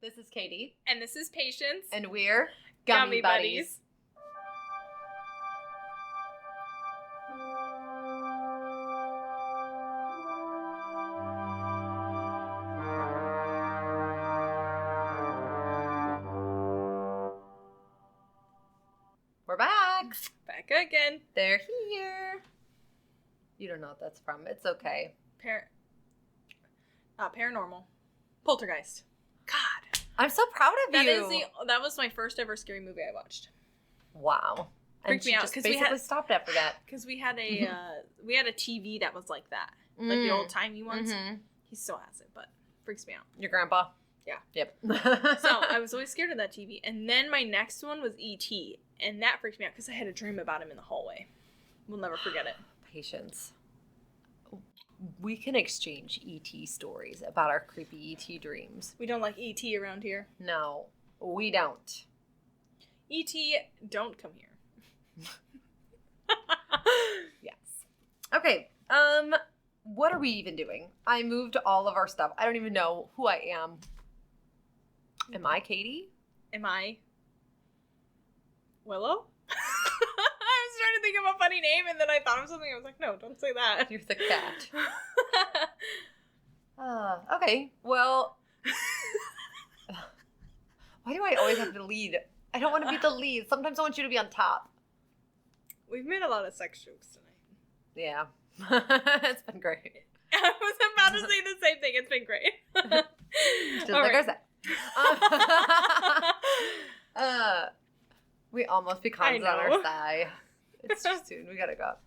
This is Katie. And this is Patience. And we're Gummy Buddies. We're back. Back again. They're here. You don't know what that's from. It's okay. Paranormal. Poltergeist. God. I'm so proud of you. That was my first ever scary movie I watched. Wow. Freaked me out because we basically stopped after that. Because we had a TV that was like that, like the old timey ones. Mm-hmm. He still has it, but freaks me out. Your grandpa. Yeah. Yep. So I was always scared of that TV, and then my next one was E.T., and that freaked me out because I had a dream about him in the hallway. We'll never forget it. Patience. We can exchange E.T. stories about our creepy E.T. dreams. We don't like E.T. around here. No, we don't. E.T., don't come here. Yes. Okay, what are we even doing? I moved all of our stuff. I don't even know who I am. Am I Katie? Am I Willow? I was trying to think of a funny name, and then I thought of something. I was like, no, don't say that. You're the cat. Okay, well... Why do I always have to lead? I don't want to be the lead. Sometimes I want you to be on top. We've made a lot of sex jokes tonight. Yeah. It's been great. I was about to say the same thing. It's been great. Just like I said. We almost become on our thigh. It's too soon. We gotta go.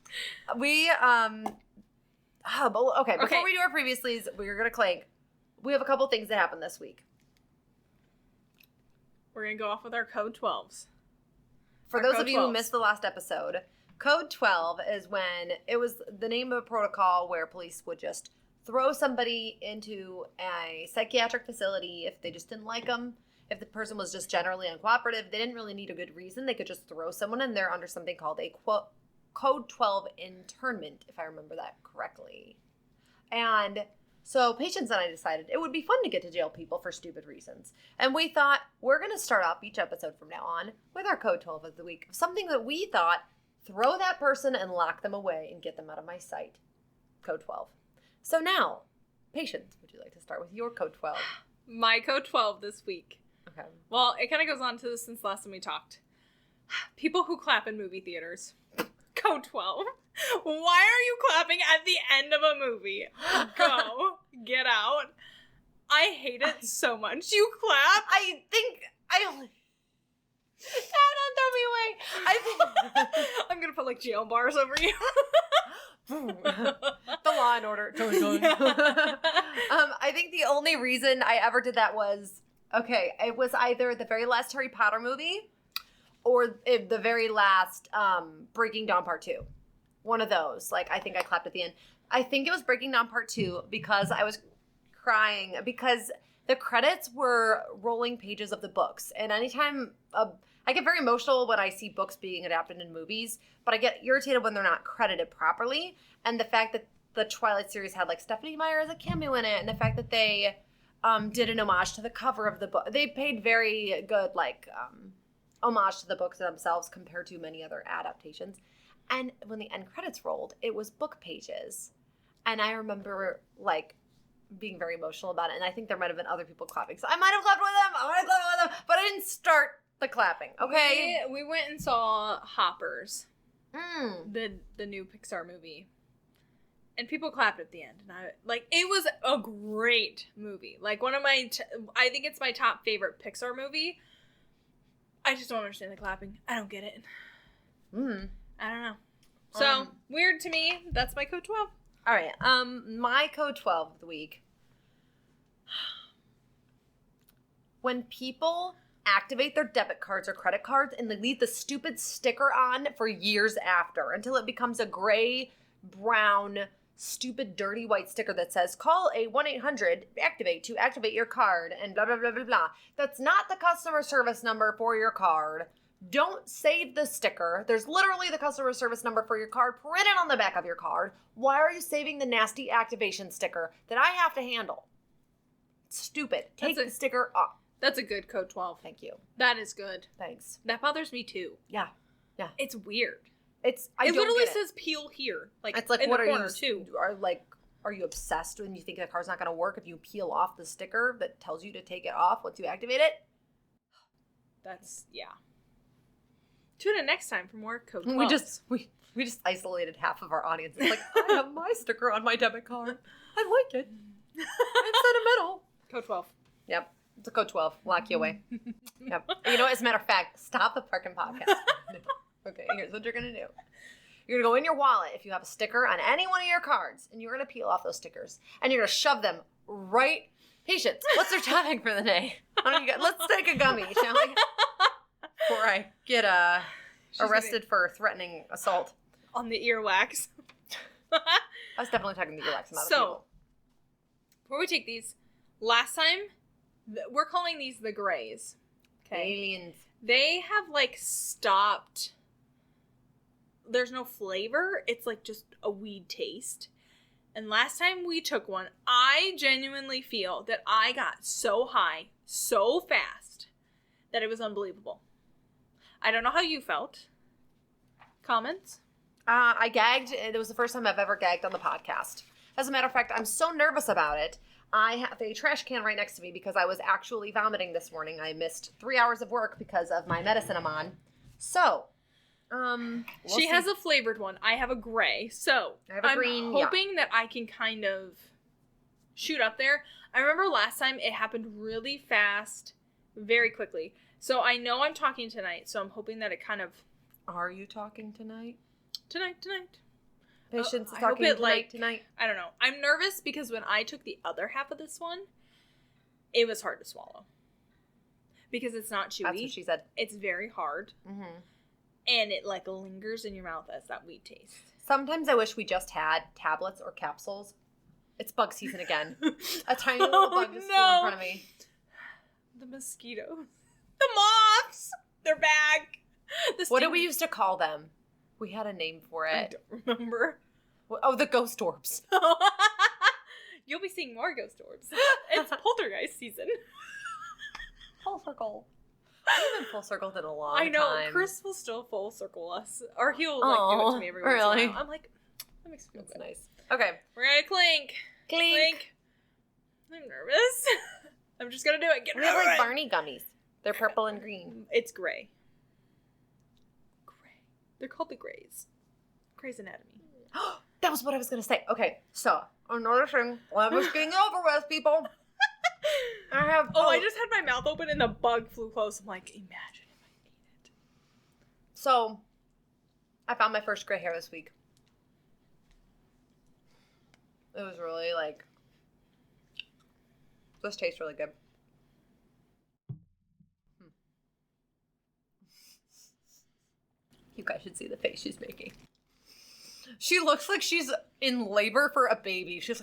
Okay, before we do our previouslys, we're gonna clank. We have a couple things that happened this week. We're gonna go off with our code 12s. For those of you who missed the last episode, Code 12 is when it was the name of a protocol where police would just throw somebody into a psychiatric facility if they just didn't like them. If the person was just generally uncooperative, they didn't really need a good reason. They could just throw someone in there under something called a Code 12 internment, if I remember that correctly. And so Patience and I decided it would be fun to get to jail people for stupid reasons. And we thought we're going to start off each episode from now on with our Code 12 of the week. Something that we thought, throw that person and lock them away and get them out of my sight. Code 12. So now, Patience, would you like to start with your Code 12? My Code 12 this week. Okay. Well, it kind of goes on to this since last time we talked. People who clap in movie theaters. Code 12. Why are you clapping at the end of a movie? Go. Get out. I hate it so much. You clap? Don't throw me away. I'm going to put like jail bars over you. The Law and Order. I think the only reason I ever did that was, it was either the very last Harry Potter movie or the very last Breaking Dawn Part 2. One of those. I think I clapped at the end. I think it was Breaking Dawn Part 2 because I was crying because the credits were rolling pages of the books. And anytime... I get very emotional when I see books being adapted in movies, but I get irritated when they're not credited properly. And the fact that the Twilight series had Stephenie Meyer as a cameo in it, and the fact that they did an homage to the cover of the book. They paid very good homage to the books themselves compared to many other adaptations. And when the end credits rolled, it was book pages. And I remember being very emotional about it. And I think there might have been other people clapping. So I might have clapped with them, but I didn't start the clapping, okay? We went and saw Hoppers, the new Pixar movie, and people clapped at the end, and it was a great movie. One of my, I think it's my top favorite Pixar movie. I just don't understand the clapping. I don't get it. I don't know. So weird to me. That's my Code 12. All right. My Code 12 of the week. When people activate their debit cards or credit cards and they leave the stupid sticker on for years after until it becomes a gray, brown, stupid, dirty white sticker that says, call a 1-800-ACTIVATE to activate your card and blah, blah, blah, blah, blah. That's not the customer service number for your card. Don't save the sticker. There's literally the customer service number for your card printed on the back of your card. Why are you saving the nasty activation sticker that I have to handle? It's stupid. Take the sticker off. That's a good code 12. Thank you. That is good. Thanks. That bothers me too. Yeah. Yeah. It's weird. It literally says peel here. Like, it's like, in what the are corner you too. Are you obsessed when you think the car's not going to work if you peel off the sticker that tells you to take it off once you activate it? That's, yeah. Tune in next time for more code 12. We just isolated half of our audience. It's like, I have my sticker on my debit card. I like it. It's sentimental. Code 12. Yep. It's a code 12. Lock you away. Yep. You know what? As a matter of fact, stop the fucking podcast. Okay, here's what you're going to do. You're going to go in your wallet if you have a sticker on any one of your cards, and you're going to peel off those stickers, and you're going to shove them right... Patience, what's our topic for the day? Let's take a gummy, shall we? Before I get arrested for threatening assault. On the earwax. I was definitely talking the earwax, not the So, before we take these, last time, we're calling these the grays. Okay. Aliens. They have, like, stopped... There's no flavor. It's, like, just a weed taste. And last time we took one, I genuinely feel that I got so high, so fast, that it was unbelievable. I don't know how you felt. Comments? I gagged. It was the first time I've ever gagged on the podcast. As a matter of fact, I'm so nervous about it. I have a trash can right next to me because I was actually vomiting this morning. I missed 3 hours of work because of my medicine I'm on. So, she has a flavored one. I have a gray. So, I have a green. I'm hoping that I can kind of shoot up there. I remember last time it happened really fast, very quickly. So I know I'm talking tonight, so I'm hoping that it kind of... Are you talking tonight? Tonight. Patience is I talking hope it, tonight. I don't know. I'm nervous because when I took the other half of this one, it was hard to swallow. Because it's not chewy. That's what she said. It's very hard. Mm-hmm. And it, like, lingers in your mouth as that weed taste. Sometimes I wish we just had tablets or capsules. It's bug season again. A tiny little bug just flew in front of me. The mosquitoes. The moths! They're back! What did we used to call them? We had a name for it. I don't remember. Oh, the ghost orbs. You'll be seeing more ghost orbs. It's poltergeist season. Full circle. We've been full circled in a long time. I know. Chris will still full circle us. Or he'll, like, do it to me every once in a while. I'm like, that makes me feel good. Nice. Okay. We're gonna clink. Clink. I'm nervous. I'm just gonna do it. Get We have, like, right. Barney gummies. They're purple and green. It's gray. They're called the Greys. Grey's Anatomy. That was what I was going to say. Okay, so another thing. I was getting over with, people. I have. I just had my mouth open and the bug flew close. I'm like, imagine if I ate it. So, I found my first gray hair this week. It was really like. This tastes really good. You guys should see the face she's making. She looks like she's in labor for a baby. She's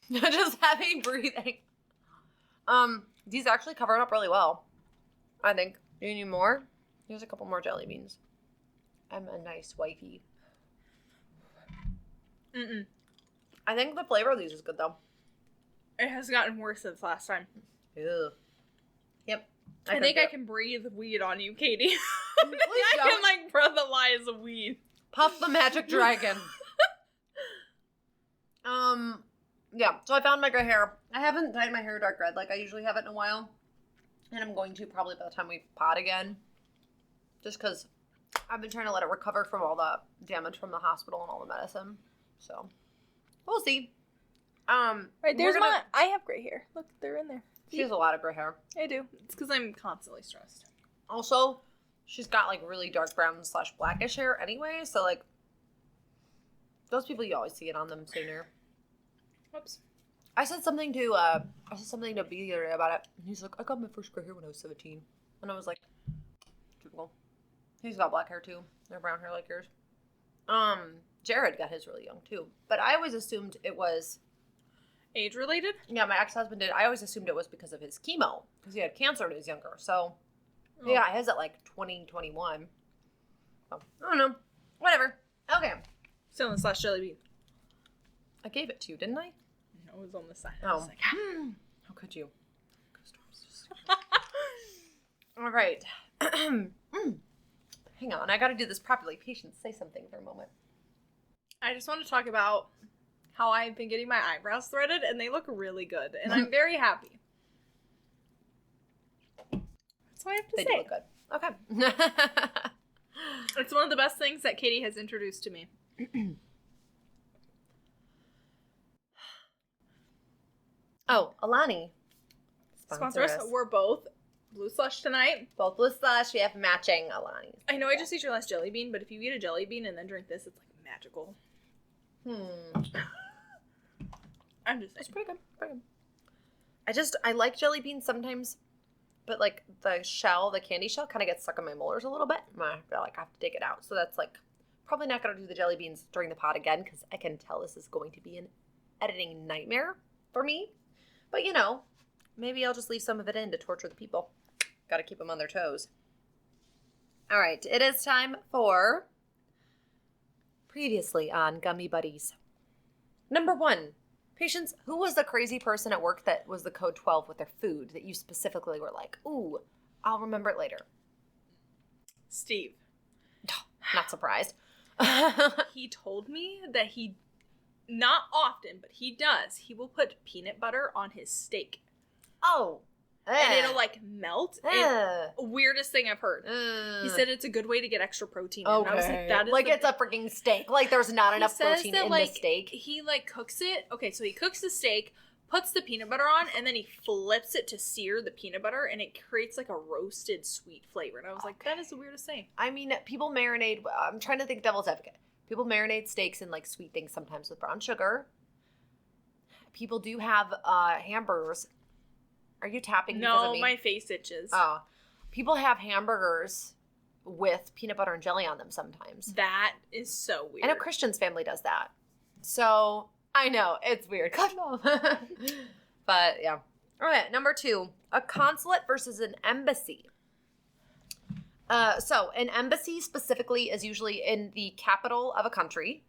like just heavy breathing. These actually cover it up really well. I think. Do you need more? Here's a couple more jelly beans. I'm a nice wifey. Mm-mm. I think the flavor of these is good though. It has gotten worse since last time. Ew. Yep. I think I can breathe weed on you, Katie. Please I don't. can, like, breathalyze a weed. Puff the magic dragon. Yeah, so I found my gray hair. I haven't dyed my hair dark red like I usually have it in a while. And I'm going to probably by the time we pod again. Just because I've been trying to let it recover from all the damage from the hospital and all the medicine. So, we'll see. Right, there's I have gray hair. Look, they're in there. She has a lot of gray hair. I do. It's because I'm constantly stressed. Also, she's got, like, really dark brown / blackish hair anyway, so, like, those people, you always see it on them sooner. Whoops. I said something to B the other day about it, and he's like, I got my first gray hair when I was 17. And I was like, typical. He's got black hair, too. Or brown hair like yours. Jared got his really young, too. But I always assumed it was... Age-related? Yeah, my ex-husband did. I always assumed it was because of his chemo. Because he had cancer when he was younger. So, he got his at, like, 20, 21. So, I don't know. Whatever. Okay. Still in / jelly bean. I gave it to you, didn't I? No, it was on the side. Oh. I was like, How could you? Ghost orbs, just All right. Hang on. I got to do this properly. Patience, say something for a moment. I just want to talk about how I've been getting my eyebrows threaded, and they look really good, and I'm very happy. That's all I have to say. They do look good. Okay. It's one of the best things that Katie has introduced to me. Oh, Alani. Sponsor us. We're both blue slush tonight. Both blue slush. We have matching Alani. I know I just ate your last jelly bean, but if you eat a jelly bean and then drink this, it's like magical. I'm just saying. It's pretty good. Pretty good. I like jelly beans sometimes, but like the shell, the candy shell kind of gets stuck in my molars a little bit. I feel like I have to take it out. So that's like probably not going to do the jelly beans during the pod again because I can tell this is going to be an editing nightmare for me. But you know, maybe I'll just leave some of it in to torture the people. Got to keep them on their toes. All right, it is time for previously on Gummy Buddies. Number 1, Patience, who was the crazy person at work that was the code 12 with their food that you specifically were like, ooh, I'll remember it later? Steve. Not surprised. He told me that he, not often, but he does, he will put peanut butter on his steak. Oh. And it'll like melt. Weirdest thing I've heard. He said it's a good way to get extra protein in. Okay. I was like, that is like it's a freaking steak. Like there's not enough protein in the steak. He like cooks it. Okay, so he cooks the steak, puts the peanut butter on, and then he flips it to sear the peanut butter, and it creates like a roasted sweet flavor. And I was like, that is the weirdest thing. I mean, people marinate. I'm trying to think devil's advocate. People marinate steaks in like sweet things sometimes with brown sugar. People do have hamburgers. Are you tapping because of me? No, my face itches. Oh. People have hamburgers with peanut butter and jelly on them sometimes. That is so weird. I know Christian's family does that. So, I know, it's weird. But, yeah. All right, number 2. A consulate versus an embassy. So, an embassy specifically is usually in the capital of a country.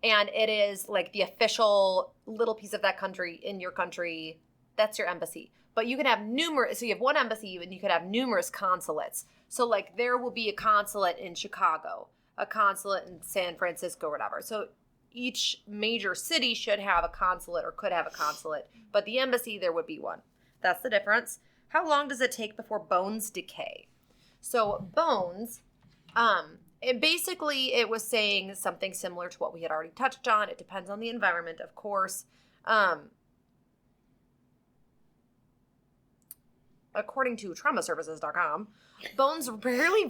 And it is like the official little piece of that country in your country. That's your embassy. But you can have numerous, so you have one embassy and you could have numerous consulates. So like there will be a consulate in Chicago, a consulate in San Francisco, or whatever. So each major city should have a consulate or could have a consulate, but the embassy, there would be one. That's the difference. How long does it take before bones decay? So bones, it was saying something similar to what we had already touched on. It depends on the environment, of course. According to traumaservices.com, bones rarely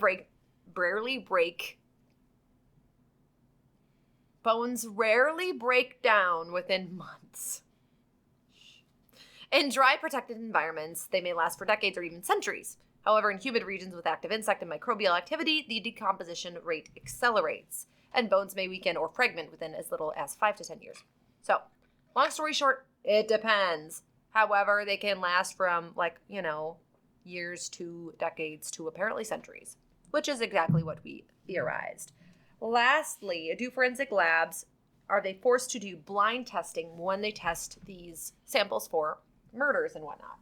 break down within months. In dry, protected environments, they may last for decades or even centuries. However, in humid regions with active insect and microbial activity, the decomposition rate accelerates, and bones may weaken or fragment within as little as 5 to 10 years. So, long story short, it depends. However, they can last from, years to decades to apparently centuries, which is exactly what we theorized. Lastly, do forensic labs, are they forced to do blind testing when they test these samples for murders and whatnot?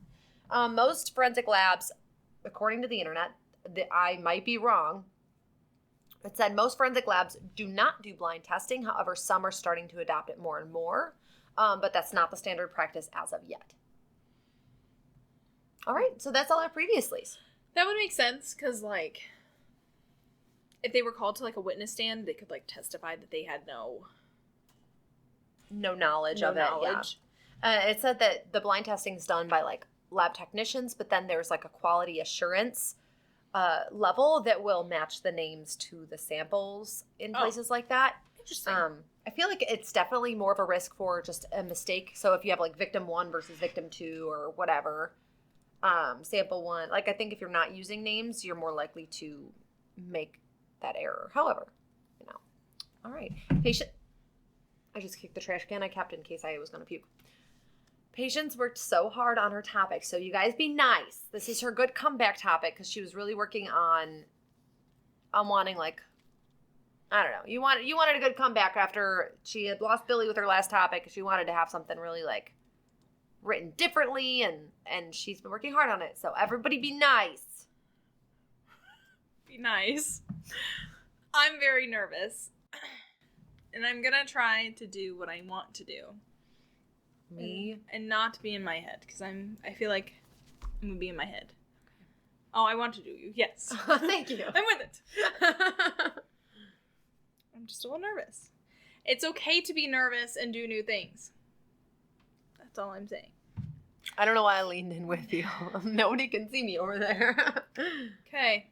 Most forensic labs, according to the internet, I might be wrong, it said most forensic labs do not do blind testing. However, some are starting to adopt it more and more, but that's not the standard practice as of yet. All right, so that's all our previously. That would make sense, because, if they were called to, a witness stand, they could, testify that they had no knowledge of it. Yeah. It said that the blind testing is done by, lab technicians, but then there's, a quality assurance level that will match the names to the samples in places like that. Interesting. I feel like it's definitely more of a risk for just a mistake. So if you have, victim 1 versus victim 2 or whatever, sample 1, I think if you're not using names, you're more likely to make that error. However, all right. Patient, I just kicked the trash can I kept in case I was going to puke. Patience worked so hard on her topic, so you guys be nice. This is her good comeback topic because she was really working on wanting, I don't know. You wanted a good comeback after she had lost Billy with her last topic. She wanted to have something really, written differently, and she's been working hard on it. So everybody be nice. be nice. I'm very nervous. And I'm gonna try to do what I want to do. Me? And not be in my head, because I feel like I'm gonna be in my head. Oh, I want to do you. Yes. Thank you. I'm with it. I'm just a little nervous. It's okay to be nervous and do new things. That's all I'm saying. I don't know why I leaned in with you. Nobody can see me over there. Okay.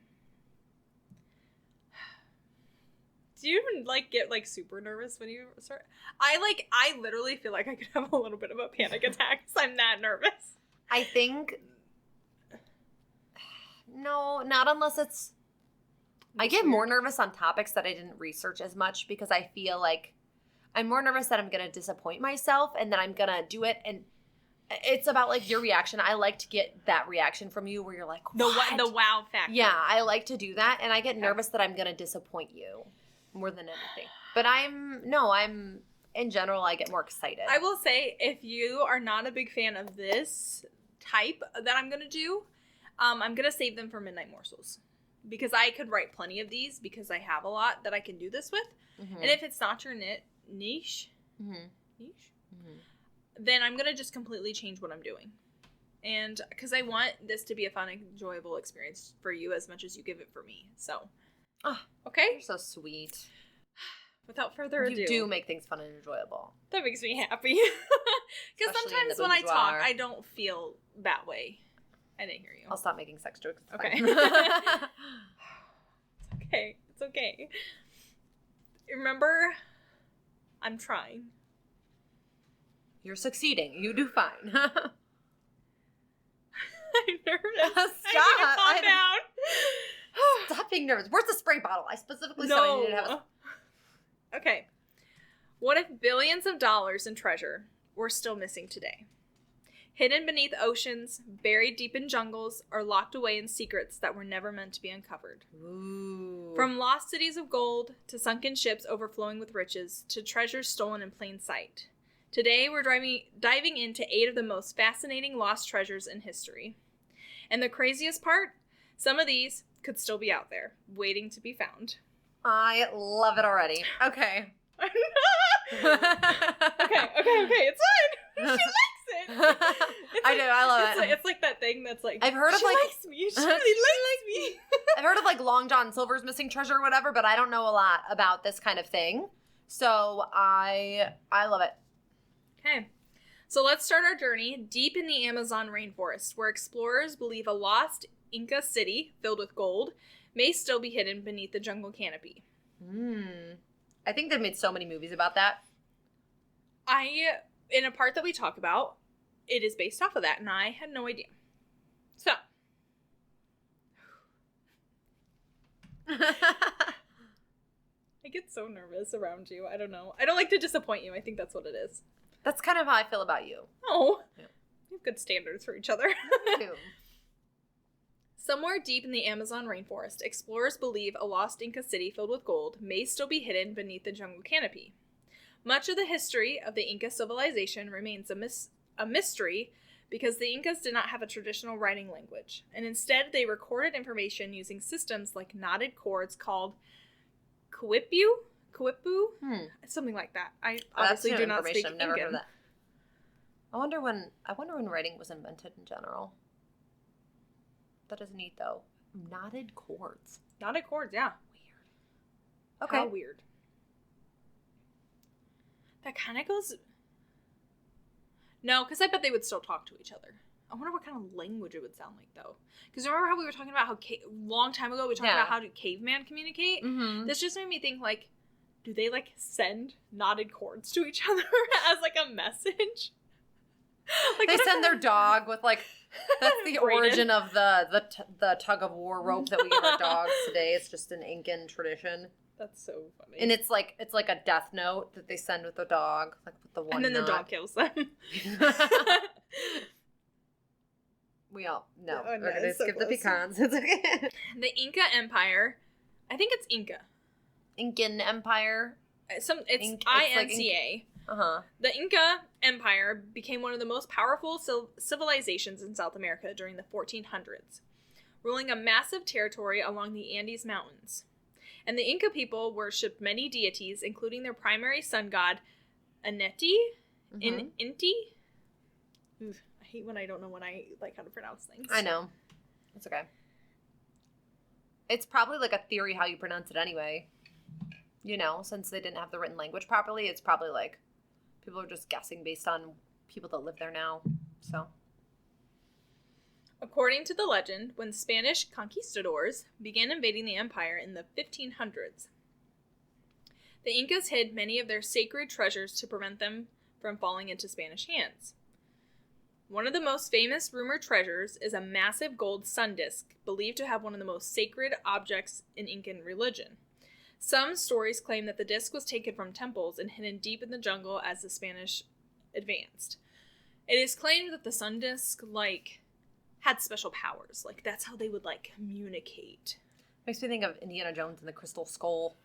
Do you even, like, get, like, super nervous when you start? I literally feel like I could have a little bit of a panic attack because I'm that nervous. I think... No, not unless it's... I get more nervous on topics that I didn't research as much because I feel like I'm more nervous that I'm going to disappoint myself and then I'm going to do it. And it's about, like, your reaction. I like to get that reaction from you where you're like, what? The wow factor. Yeah, I like to do that. And I get nervous that I'm going to disappoint you more than anything. But in general, I get more excited. I will say, if you are not a big fan of this type that I'm going to do, I'm going to save them for Midnight Morsels. Because I could write plenty of these because I have a lot that I can do this with. Mm-hmm. And if it's not your niche, then I'm going to just completely change what I'm doing. And because I want this to be a fun, enjoyable experience for you as much as you give it for me. So, okay? You're so sweet. Without further ado. You do make things fun and enjoyable. That makes me happy. Because sometimes when I talk, I don't feel that way. I didn't hear you. I'll stop making sex jokes. It's okay. Okay. It's okay. Remember, I'm trying. You're succeeding. You do fine. I'm nervous. Stop. Calm down. Stop being nervous. Where's the spray bottle? I specifically said I needed to have a... Okay. What if billions of dollars in treasure were still missing today? Hidden beneath oceans, buried deep in jungles, or locked away in secrets that were never meant to be uncovered. Ooh. From lost cities of gold, to sunken ships overflowing with riches, to treasures stolen in plain sight. Today, we're diving into 8 of the most fascinating lost treasures in history. And the craziest part? Some of these could still be out there, waiting to be found. I love it already. Okay. Okay, it's fine. She likes it. I do. I love it. It's like that thing that's like, I've heard of she like likes me. She really likes me. I've heard of like Long John Silver's missing treasure or whatever, but I don't know a lot about this kind of thing. So I love it. Okay. So let's start our journey deep in the Amazon rainforest, where explorers believe a lost Inca city filled with gold may still be hidden beneath the jungle canopy. I think they've made so many movies about that. In a part that we talk about, it is based off of that, and I had no idea. So. I get so nervous around you. I don't know. I don't like to disappoint you. I think that's what it is. That's kind of how I feel about you. Oh. Yeah. We have good standards for each other. Me too. Somewhere deep in the Amazon rainforest, explorers believe a lost Inca city filled with gold may still be hidden beneath the jungle canopy. Much of the history of the Inca civilization remains a mystery because the Incas did not have a traditional writing language, and instead they recorded information using systems like knotted cords called Quipu? Something like that. I obviously do not speak I've never Incan. heard of that. I wonder when writing was invented in general. That is neat, though. Knotted cords. Knotted cords, yeah. Weird. Okay. How weird. That kind of goes... No, because I bet they would still talk to each other. I wonder what kind of language it would sound like, though. Because remember how we were talking about how... long time ago, we talked about how do caveman communicate? Mm-hmm. This just made me think, like, do they, like, send knotted cords to each other as, like, a message? Like, they send their dog with, like... That's the origin of the tug of war rope that we give our dogs today. It's just an Incan tradition. That's so funny. And it's like a death note that they send with the dog, like with the one. And then the dog kills them. We all know. Oh, no, we're gonna skip the pecans. It's okay. The Inca Empire. I think it's Inca. Incan Empire. It's INCA. The Inca Empire became one of the most powerful civilizations in South America during the 1400s. ruling a massive territory along the Andes Mountains. And the Inca people worshipped many deities, including their primary sun god, Aneti, Inti. Ooh, I hate when I don't know how to pronounce things. I know. It's okay. It's probably like a theory how you pronounce it anyway. You know, since they didn't have the written language properly, it's probably like people are just guessing based on people that live there now. So, according to the legend, when Spanish conquistadors began invading the empire in the 1500s, the Incas hid many of their sacred treasures to prevent them from falling into Spanish hands. One of the most famous rumored treasures is a massive gold sun disk, believed to have one of the most sacred objects in Incan religion. Some stories claim that the disk was taken from temples and hidden deep in the jungle as the Spanish advanced. It is claimed that the sun disk, had special powers. That's how they would, communicate. Makes me think of Indiana Jones and the Crystal Skull.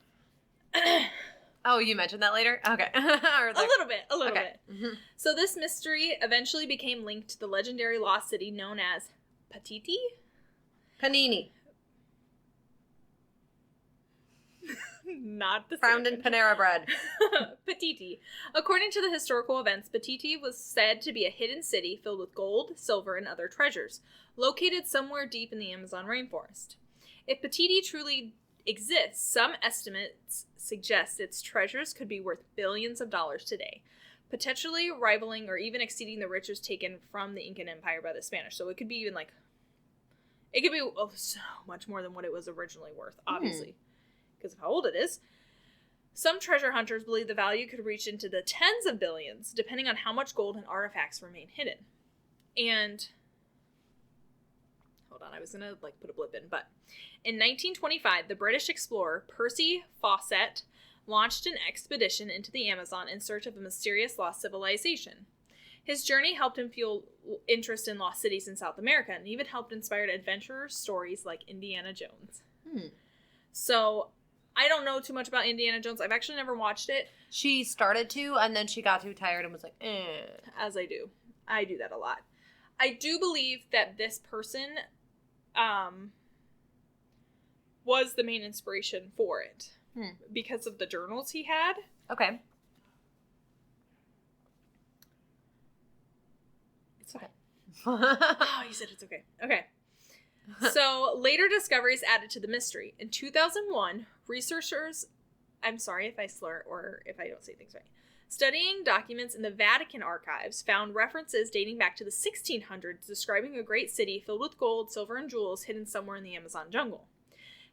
Oh, you mentioned that later? Okay. A little bit. Mm-hmm. So this mystery eventually became linked to the legendary lost city known as Paititi? Panini. Not the same. Found in Panera Bread. Paititi. According to the historical events, Paititi was said to be a hidden city filled with gold, silver, and other treasures, located somewhere deep in the Amazon rainforest. If Paititi truly exists, some estimates suggest its treasures could be worth billions of dollars today, potentially rivaling or even exceeding the riches taken from the Incan Empire by the Spanish. So it could be even so much more than what it was originally worth, obviously, because of how old it is. Some treasure hunters believe the value could reach into the tens of billions, depending on how much gold and artifacts remain hidden. And hold on, I was gonna put a blip in, but in 1925, the British explorer Percy Fawcett launched an expedition into the Amazon in search of a mysterious lost civilization. His journey helped him fuel interest in lost cities in South America and even helped inspire adventure stories like Indiana Jones. So, I don't know too much about Indiana Jones. I've actually never watched it. She started to, and then she got too tired and was like, eh. As I do. I do that a lot. I do believe that this person was the main inspiration for it because of the journals he had. Okay. It's okay. Oh, you said it's okay. Okay. So, later discoveries added to the mystery. In 2001, researchers, I'm sorry if I slur or if I don't say things right, studying documents in the Vatican archives found references dating back to the 1600s describing a great city filled with gold, silver, and jewels hidden somewhere in the Amazon jungle.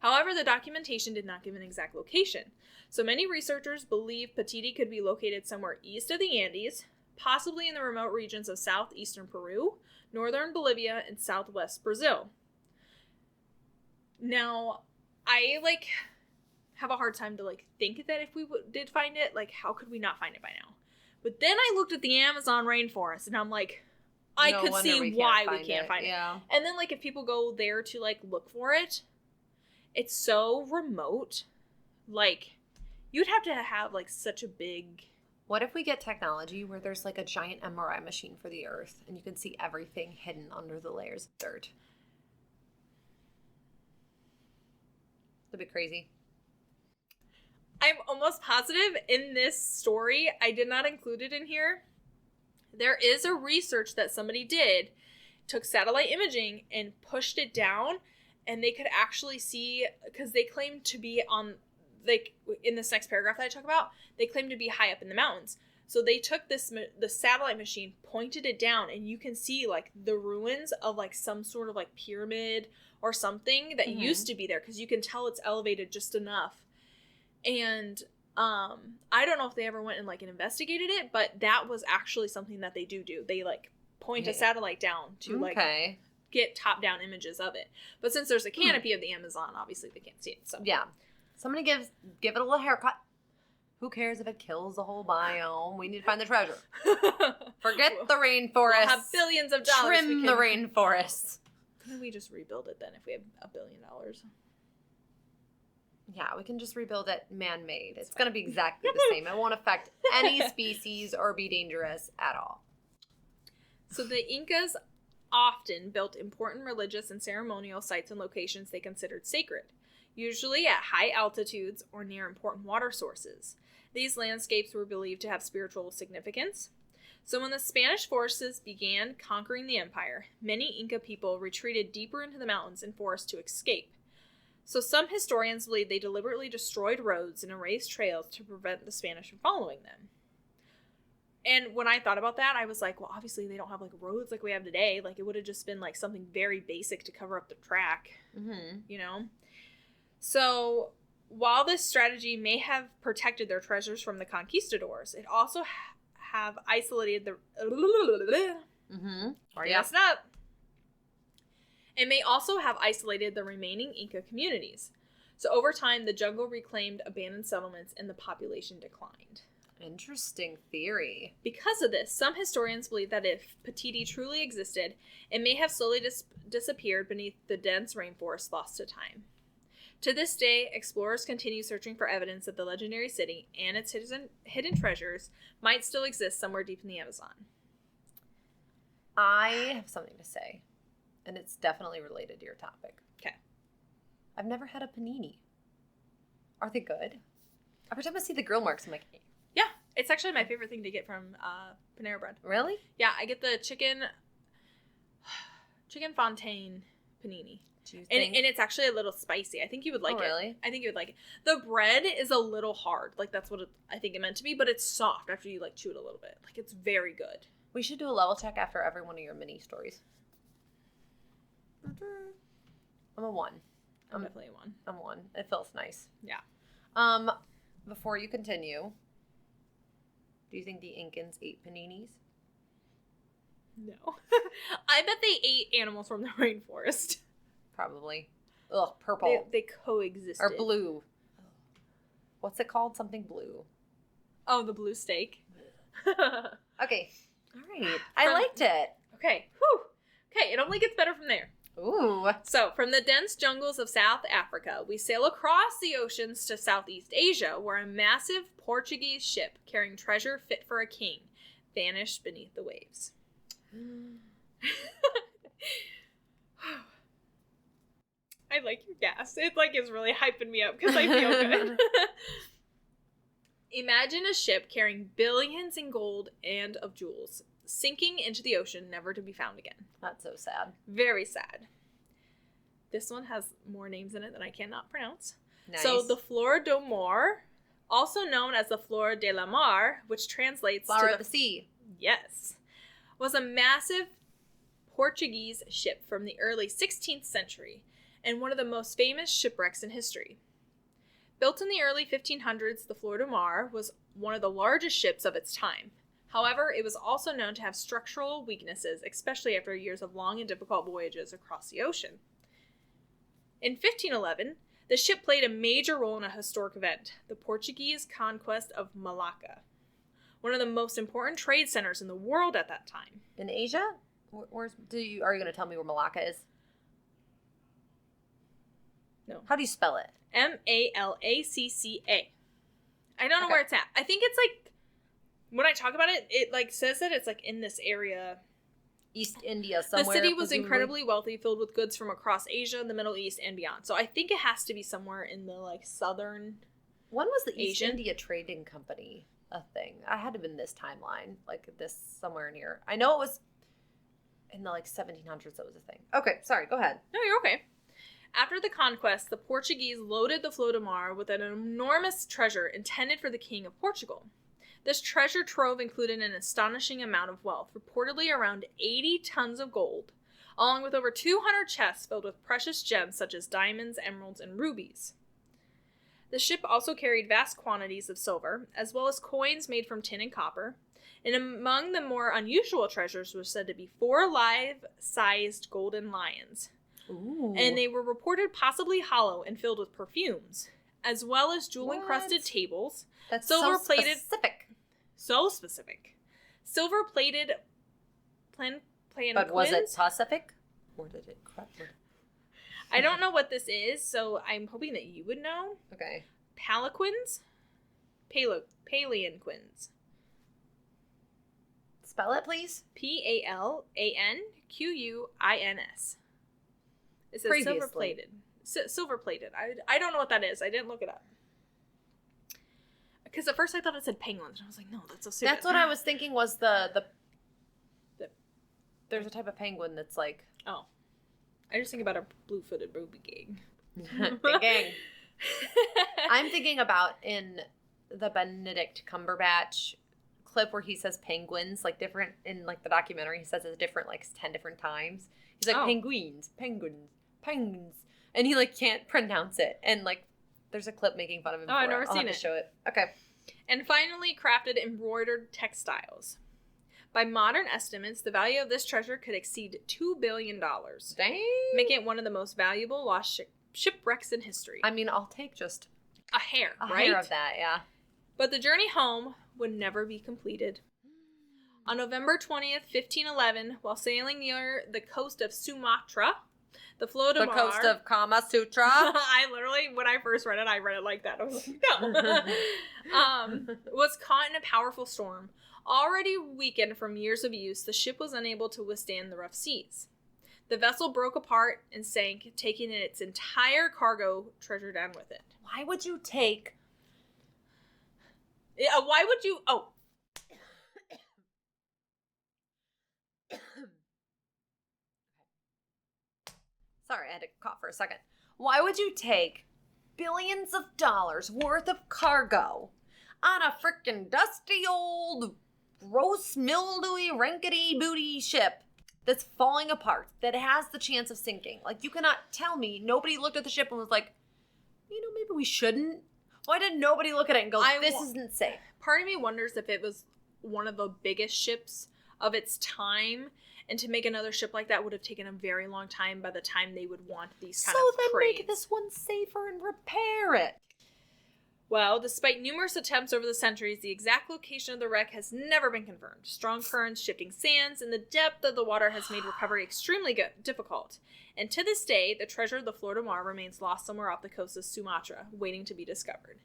However, the documentation did not give an exact location, so many researchers believe Paititi could be located somewhere east of the Andes, possibly in the remote regions of southeastern Peru, northern Bolivia, and southwest Brazil. Now, I, have a hard time to, think that if we did find it, how could we not find it by now? But then I looked at the Amazon rainforest, and I'm like, I could see why we can't find it. Yeah. And then, if people go there to, look for it, it's so remote. You'd have to have, such a big... What if we get technology where there's, a giant MRI machine for the Earth, and you can see everything hidden under the layers of dirt? That'd be crazy. I'm almost positive in this story, I did not include it in here. There is a research that somebody did, took satellite imaging and pushed it down, and they could actually see, because they claim to be on, in this next paragraph that I talk about, they claim to be high up in the mountains. So they took the satellite machine, pointed it down, and you can see, the ruins of, some sort of, pyramid or something that used to be there, because you can tell it's elevated just enough. And I don't know if they ever went and investigated it, but that was actually something that they do. They point a satellite down to get top down images of it. But since there's a canopy of the Amazon, obviously they can't see it. So yeah, somebody give it a little haircut. Who cares if it kills the whole biome? We need to find the treasure. Forget the rainforest. We'll have billions of dollars. Trim the rainforest. Couldn't we just rebuild it then if we have $1 billion? Yeah, we can just rebuild it man-made. It's going to be exactly the same. It won't affect any species or be dangerous at all. So the Incas often built important religious and ceremonial sites and locations they considered sacred, usually at high altitudes or near important water sources. These landscapes were believed to have spiritual significance. So when the Spanish forces began conquering the empire, many Inca people retreated deeper into the mountains and forests to escape. So some historians believe they deliberately destroyed roads and erased trails to prevent the Spanish from following them. And when I thought about that, I was like, well, obviously they don't have like roads like we have today. Like it would have just been like something very basic to cover up the track, you know? So while this strategy may have protected their treasures from the conquistadors, it also have isolated the up. It may also have isolated the remaining Inca communities. So over time, the jungle reclaimed abandoned settlements and the population declined. Interesting theory. Because of this, some historians believe that if Paititi truly existed, it may have slowly disappeared beneath the dense rainforest lost to time. To this day, explorers continue searching for evidence that the legendary city and its hidden treasures might still exist somewhere deep in the Amazon. I have something to say, and it's definitely related to your topic. Okay. I've never had a panini. Are they good? Every time I see the grill marks, I'm like, yeah, it's actually my favorite thing to get from Panera Bread. Really? Yeah, I get the chicken fontaine panini. And it's actually a little spicy. I think you would like it. Really? I think you would like it. The bread is a little hard. Like, that's what I think it meant to be, but it's soft after you, like, chew it a little bit. Like, it's very good. We should do a level check after every one of your mini stories. I'm a 1. I'm definitely a 1. I'm a 1. It feels nice. Yeah. Before you continue, do you think the Incans ate paninis? No. I bet they ate animals from the rainforest. Probably. Ugh, purple. They coexisted. Or blue. What's it called? Something blue. Oh, the blue steak. Okay. All right. I liked it. Okay. Whew. Okay, it only gets better from there. Ooh. So, from the dense jungles of South Africa, we sail across the oceans to Southeast Asia, where a massive Portuguese ship carrying treasure fit for a king vanished beneath the waves. I like your gas. It is really hyping me up because I feel good. Imagine a ship carrying billions in gold and of jewels, sinking into the ocean, never to be found again. That's so sad. Very sad. This one has more names in it than I cannot pronounce. Nice. So the Flor do Mar, also known as the Flor de la Mar, which translates Flower to of the sea. Yes. Was a massive Portuguese ship from the early 16th century and one of the most famous shipwrecks in history. Built in the early 1500s, the Flor de Mar was one of the largest ships of its time. However, it was also known to have structural weaknesses, especially after years of long and difficult voyages across the ocean. In 1511, the ship played a major role in a historic event, the Portuguese conquest of Malacca, one of the most important trade centers in the world at that time. In Asia? Are you going to tell me where Malacca is? No. How do you spell it? Malacca. I don't know where it's at. I think it's when I talk about it, it says that it's in this area. East India somewhere. The city was presumably incredibly wealthy, filled with goods from across Asia, the Middle East, and beyond. So I think it has to be somewhere in the southern. When was the East Asian? India Trading Company a thing? I had to have been this timeline, this somewhere near. I know it was in the 1700s. That was a thing. Okay, sorry. Go ahead. No, you're okay. After the conquest, the Portuguese loaded the Flor de Mar with an enormous treasure intended for the King of Portugal. This treasure trove included an astonishing amount of wealth, reportedly around 80 tons of gold, along with over 200 chests filled with precious gems such as diamonds, emeralds, and rubies. The ship also carried vast quantities of silver, as well as coins made from tin and copper, and among the more unusual treasures were said to be 4 life-sized golden lions. Ooh. And they were reported possibly hollow and filled with perfumes, as well as jewel-encrusted tables. That's silver-plated, specific. So specific. Silver-plated planquins. But was it Pacific? Or did it crack? I don't know what this is, so I'm hoping that you would know. Okay. Palanquins? Palanquins. Spell it, please. Palanquins. Quins. It says Previously. silver-plated. Silver-plated. I don't know what that is. I didn't look it up. Because at first I thought it said penguins. And I was like, no, that's so stupid. That's what I was thinking was the there's a type of penguin that's like... Oh. I just think about a blue-footed booby gang. Big gang. I'm thinking about in the Benedict Cumberbatch clip where he says penguins, like different, in like the documentary, he says it different, like 10 different times. He's like, penguins, penguins, penguins. And he like can't pronounce it. And like, there's a clip making fun of him. Oh, I've never seen I'll have to show it. Okay. And finally, crafted embroidered textiles. By modern estimates, the value of this treasure could exceed $2 billion. Dang. Making it one of the most valuable lost shipwrecks in history. I mean, I'll take just a hair, a right? hair of that, yeah. But the journey home would never be completed. On November 20th, 1511, while sailing near the coast of Sumatra, the Flor The coast of Kama Sutra. I literally, when I first read it like that. I was like, no. Was caught in a powerful storm. Already weakened from years of use, the ship was unable to withstand the rough seas. The vessel broke apart and sank, taking its entire cargo treasure down with it. Why would you take... Yeah, why would you... Oh. Sorry, I had to cough for a second. Why would you take billions of dollars worth of cargo on a freaking dusty old gross mildewy rankety booty ship that's falling apart, that has the chance of sinking? Like, you cannot tell me nobody looked at the ship and was like, you know, maybe we shouldn't. Why did nobody look at it and go, this isn't safe? Part of me wonders if it was one of the biggest ships of its time, and to make another ship like that would have taken a very long time by the time they would want these kind of trades. So then make this one safer and repair it. Well, despite numerous attempts over the centuries, the exact location of the wreck has never been confirmed. Strong currents, shifting sands, and the depth of the water has made recovery extremely difficult. And to this day, the treasure of the Flor remains lost somewhere off the coast of Sumatra, waiting to be discovered.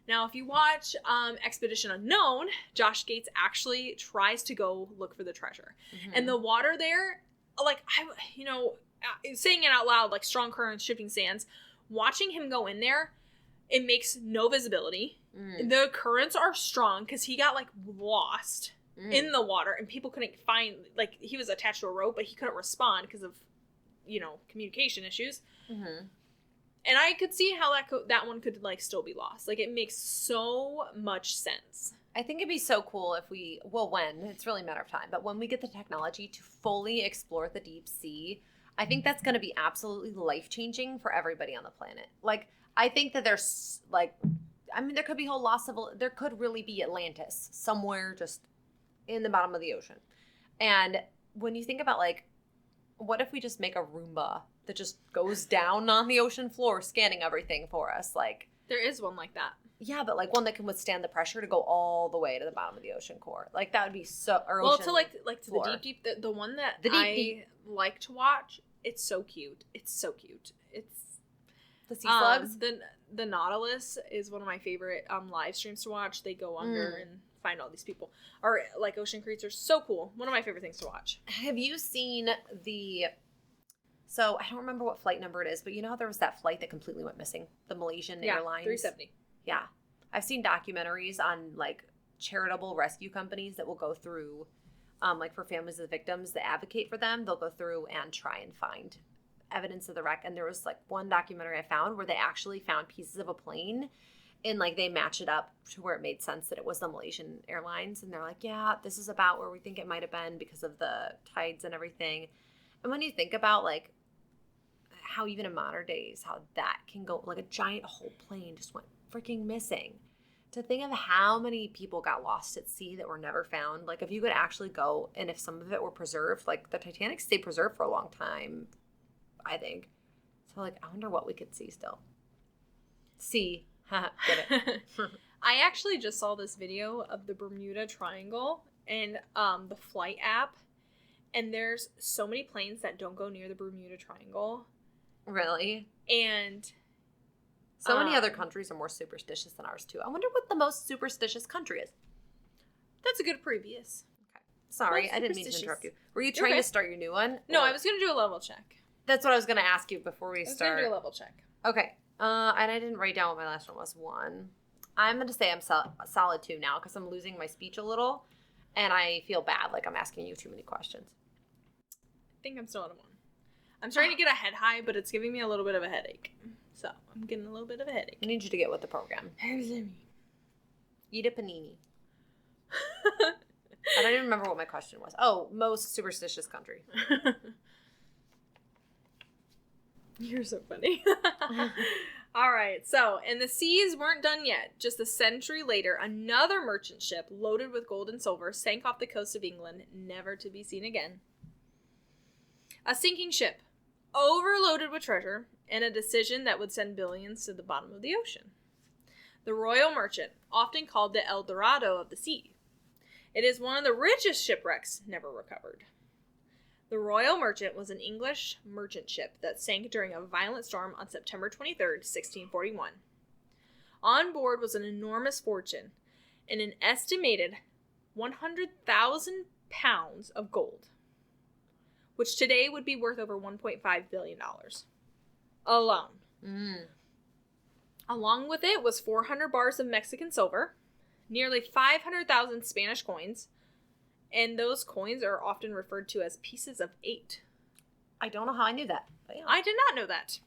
Now, if you watch Expedition Unknown, Josh Gates actually tries to go look for the treasure. Mm-hmm. And the water there, like, saying it out loud, like strong currents, shifting sands, watching him go in there, it makes no visibility. Mm. The currents are strong because he got, like, lost in the water, and people couldn't find, like, he was attached to a rope, but he couldn't respond because of, communication issues. Mm-hmm. And I could see how that one could, like, still be lost. Like, it makes so much sense. I think it'd be so cool if it's really a matter of time, but when we get the technology to fully explore the deep sea, I think that's going to be absolutely life-changing for everybody on the planet. Like, I think that there's, like, there could be there could really be Atlantis somewhere just in the bottom of the ocean. And when you think about, like, what if we just make a Roomba that just goes down on the ocean floor scanning everything for us? Like, there is one like that. Yeah, but, like, one that can withstand the pressure to go all the way to the bottom of the ocean core. Like, that would be so... Well, to, like to the deep, the one that I like to watch, it's so cute. It's so cute. It's... The sea slugs? The Nautilus is one of my favorite live streams to watch. They go under and find all these people. Or, like, ocean creatures. So cool. One of my favorite things to watch. Have you seen So, I don't remember what flight number it is, but you know how there was that flight that completely went missing? The Malaysian Airlines? 370. Yeah. I've seen documentaries on, like, charitable rescue companies that will go through, like, for families of the victims that advocate for them. They'll go through and try and find evidence of the wreck. And there was, like, one documentary I found where they actually found pieces of a plane and, like, they match it up to where it made sense that it was the Malaysian Airlines. And they're like, yeah, this is about where we think it might have been because of the tides and everything. And when you think about, like, how even in modern days, how that can go, like, a giant whole plane just went freaking missing. To think of how many people got lost at sea that were never found. Like, if you could actually go, and if some of it were preserved, like, the Titanic stayed preserved for a long time, I think. So, like, I wonder what we could see still. See. Get it. I actually just saw this video of the Bermuda Triangle and the flight app, and there's so many planes that don't go near the Bermuda Triangle. Really? And so many other countries are more superstitious than ours, too. I wonder what the most superstitious country is. That's a good previous. Okay. Sorry, Well, I didn't mean to superstitious. interrupt you. Were you trying to start your new one? No, Or- I was going to do a level check. That's what I was going to ask you before we I was start. going to do a level check. Okay. And I didn't write down what my last one was. 1. I'm going to say I'm solid 2 now because I'm losing my speech a little. And I feel bad. Like I'm asking you too many questions. I think I'm still at a 1. I'm starting to get a head high, but it's giving me a little bit of a headache. So, I'm getting a little bit of a headache. I need you to get with the program. Eat a panini. I don't even remember what my question was. Oh, most superstitious country. You're so funny. All right, so, and the seas weren't done yet. Just a century later, another merchant ship loaded with gold and silver sank off the coast of England, never to be seen again. A sinking ship, overloaded with treasure, and a decision that would send billions to the bottom of the ocean. The Royal Merchant, often called the El Dorado of the sea. It is one of the richest shipwrecks never recovered. The Royal Merchant was an English merchant ship that sank during a violent storm on September 23rd, 1641. On board was an enormous fortune and an estimated 100,000 pounds of gold, which today would be worth over $1.5 billion. Alone. Along with it was 400 bars of Mexican silver, nearly 500,000 Spanish coins, and those coins are often referred to as pieces of 8. I don't know how I knew that. But yeah. I did not know that.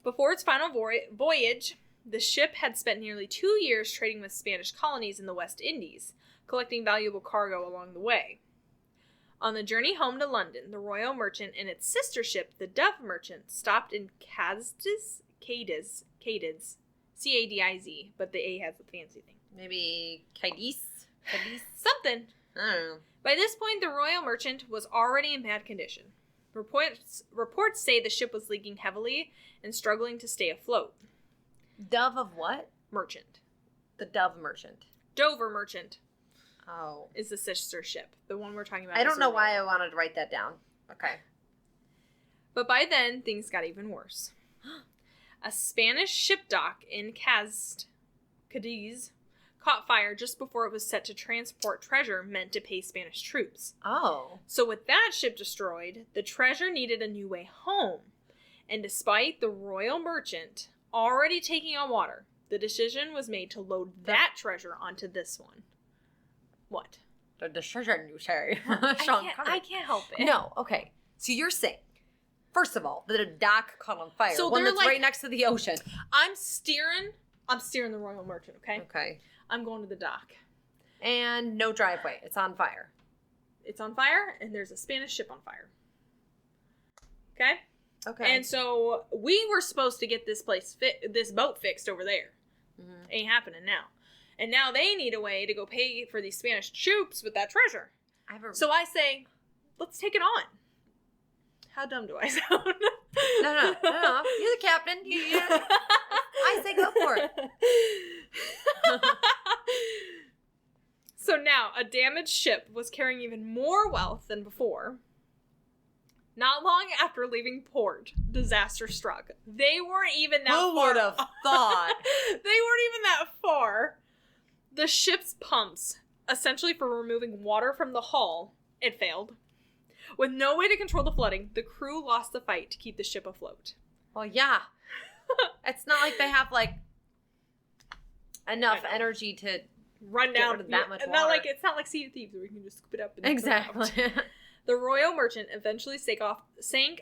Before its final voyage, the ship had spent nearly 2 years trading with Spanish colonies in the West Indies, collecting valuable cargo along the way. On the journey home to London, the Royal Merchant and its sister ship, the Dove Merchant, stopped in Cadiz, C-A-D-I-Z, but the A has a fancy thing. Maybe Cadiz? Something. I don't know. By this point, the Royal Merchant was already in bad condition. Reports say the ship was leaking heavily and struggling to stay afloat. Dove of what? Merchant. The Dove Merchant. Dover Merchant Oh. is the sister ship. The one we're talking about. I don't know why I wanted to write that down. Okay. But by then, things got even worse. A Spanish ship dock in Cadiz caught fire just before it was set to transport treasure meant to pay Spanish troops. Oh. So with that ship destroyed, the treasure needed a new way home. And despite the Royal Merchant already taking on water, the decision was made to load that treasure onto this one. What? The treasure you say. I can't help it. No, okay. So you're saying, first of all, that a dock caught on fire. So one they're that's like- right next to the ocean. I'm steering the Royal Merchant, okay? Okay. I'm going to the dock. And no driveway. It's on fire. It's on fire, and there's a Spanish ship on fire. Okay? Okay. And so we were supposed to get this boat fixed over there. Mhm. Ain't happening now. And now they need a way to go pay for these Spanish troops with that treasure. So I say, let's take it on. How dumb do I sound? No. You're the captain. I say go for it. So now, a damaged ship was carrying even more wealth than before. Not long after leaving port, disaster struck. They weren't even that far. Who would have thought? They weren't even that far. The ship's pumps, essentially for removing water from the hull, it failed. With no way to control the flooding, the crew lost the fight to keep the ship afloat. Well, yeah. It's not like they have, like, enough energy to run down rid of that much It's water. not like Sea of Thieves where you can just scoop it up and Exactly. throw it out. The Royal Merchant eventually sank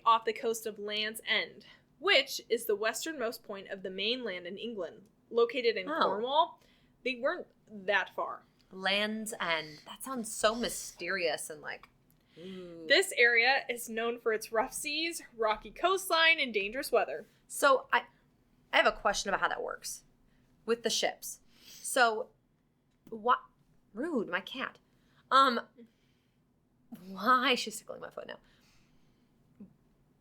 off the coast of Land's End, which is the westernmost point of the mainland in England, located in Cornwall. They weren't that far. Land's End. That sounds so mysterious and like... Ooh. This area is known for its rough seas, rocky coastline, and dangerous weather. So I have a question about how that works with the ships. So what? Rude, my cat. Why? She's tickling my foot now.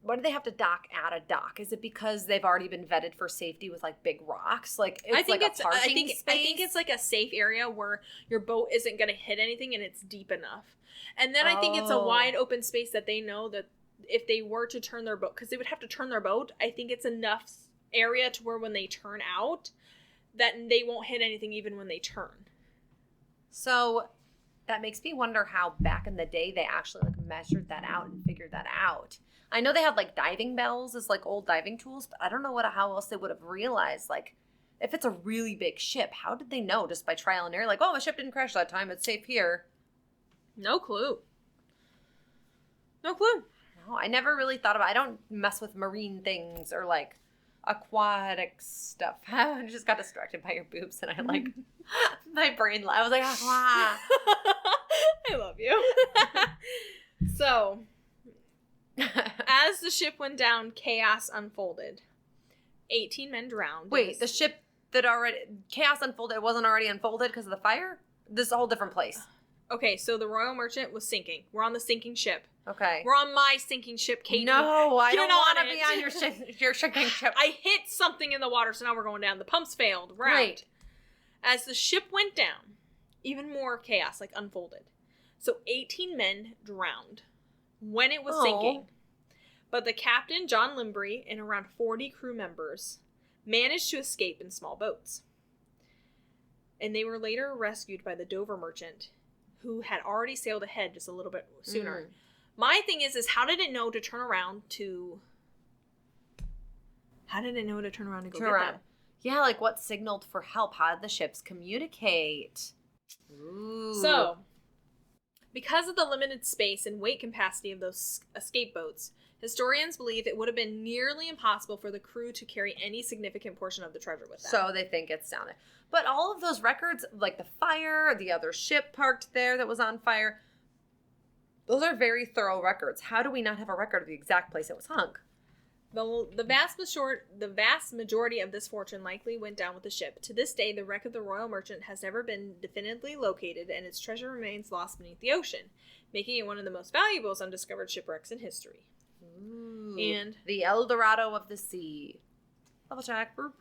Why do they have to dock at a dock? Is it because they've already been vetted for safety with like big rocks? Like it's I think like a parking space? I think it's like a safe area where your boat isn't going to hit anything and it's deep enough. And then I think it's a wide open space that they know that if they were to turn their boat, because they would have to turn their boat, I think it's enough area to where when they turn out that they won't hit anything even when they turn. So That makes me wonder how back in the day they actually like measured that out and figured that out. I know they had like diving bells as like old diving tools, but I don't know how else they would have realized, like, if it's a really big ship, how did they know just by trial and error? Like, oh, my ship didn't crash that time. It's safe here. No clue. No clue. No, I never really thought about. I don't mess with marine things or like aquatic stuff. I just got distracted by your boobs, and I like my brain. I was like, ah. I love you. So, as the ship went down, chaos unfolded. 18 men drowned. Wait, the ship that already chaos unfolded. It wasn't already unfolded because of the fire. This is a whole different place. Okay, so the Royal Merchant was sinking. We're on the sinking ship. Okay. We're on my sinking ship, Katie. No, I don't want to it. be on your sinking ship. I hit something in the water, so now we're going down. The pumps failed. Right. As the ship went down, even more chaos unfolded. So 18 men drowned when it was sinking. But the captain, John Limbury, and around 40 crew members managed to escape in small boats. And they were later rescued by the Dover Merchant, who had already sailed ahead just a little bit sooner. My thing is how did it know to turn around to... How did it know to turn around and go get them? Yeah, like what signaled for help? How did the ships communicate? Ooh. So, because of the limited space and weight capacity of those escape boats, historians believe it would have been nearly impossible for the crew to carry any significant portion of the treasure with them. So they think it's down there. But all of those records, like the fire, the other ship parked there that was on fire, those are very thorough records. How do we not have a record of the exact place it was hung? The vast majority of this fortune likely went down with the ship. To this day, the wreck of the Royal Merchant has never been definitively located, and its treasure remains lost beneath the ocean, making it one of the most valuable undiscovered shipwrecks in history. Ooh, and the El Dorado of the sea. Level check. I'm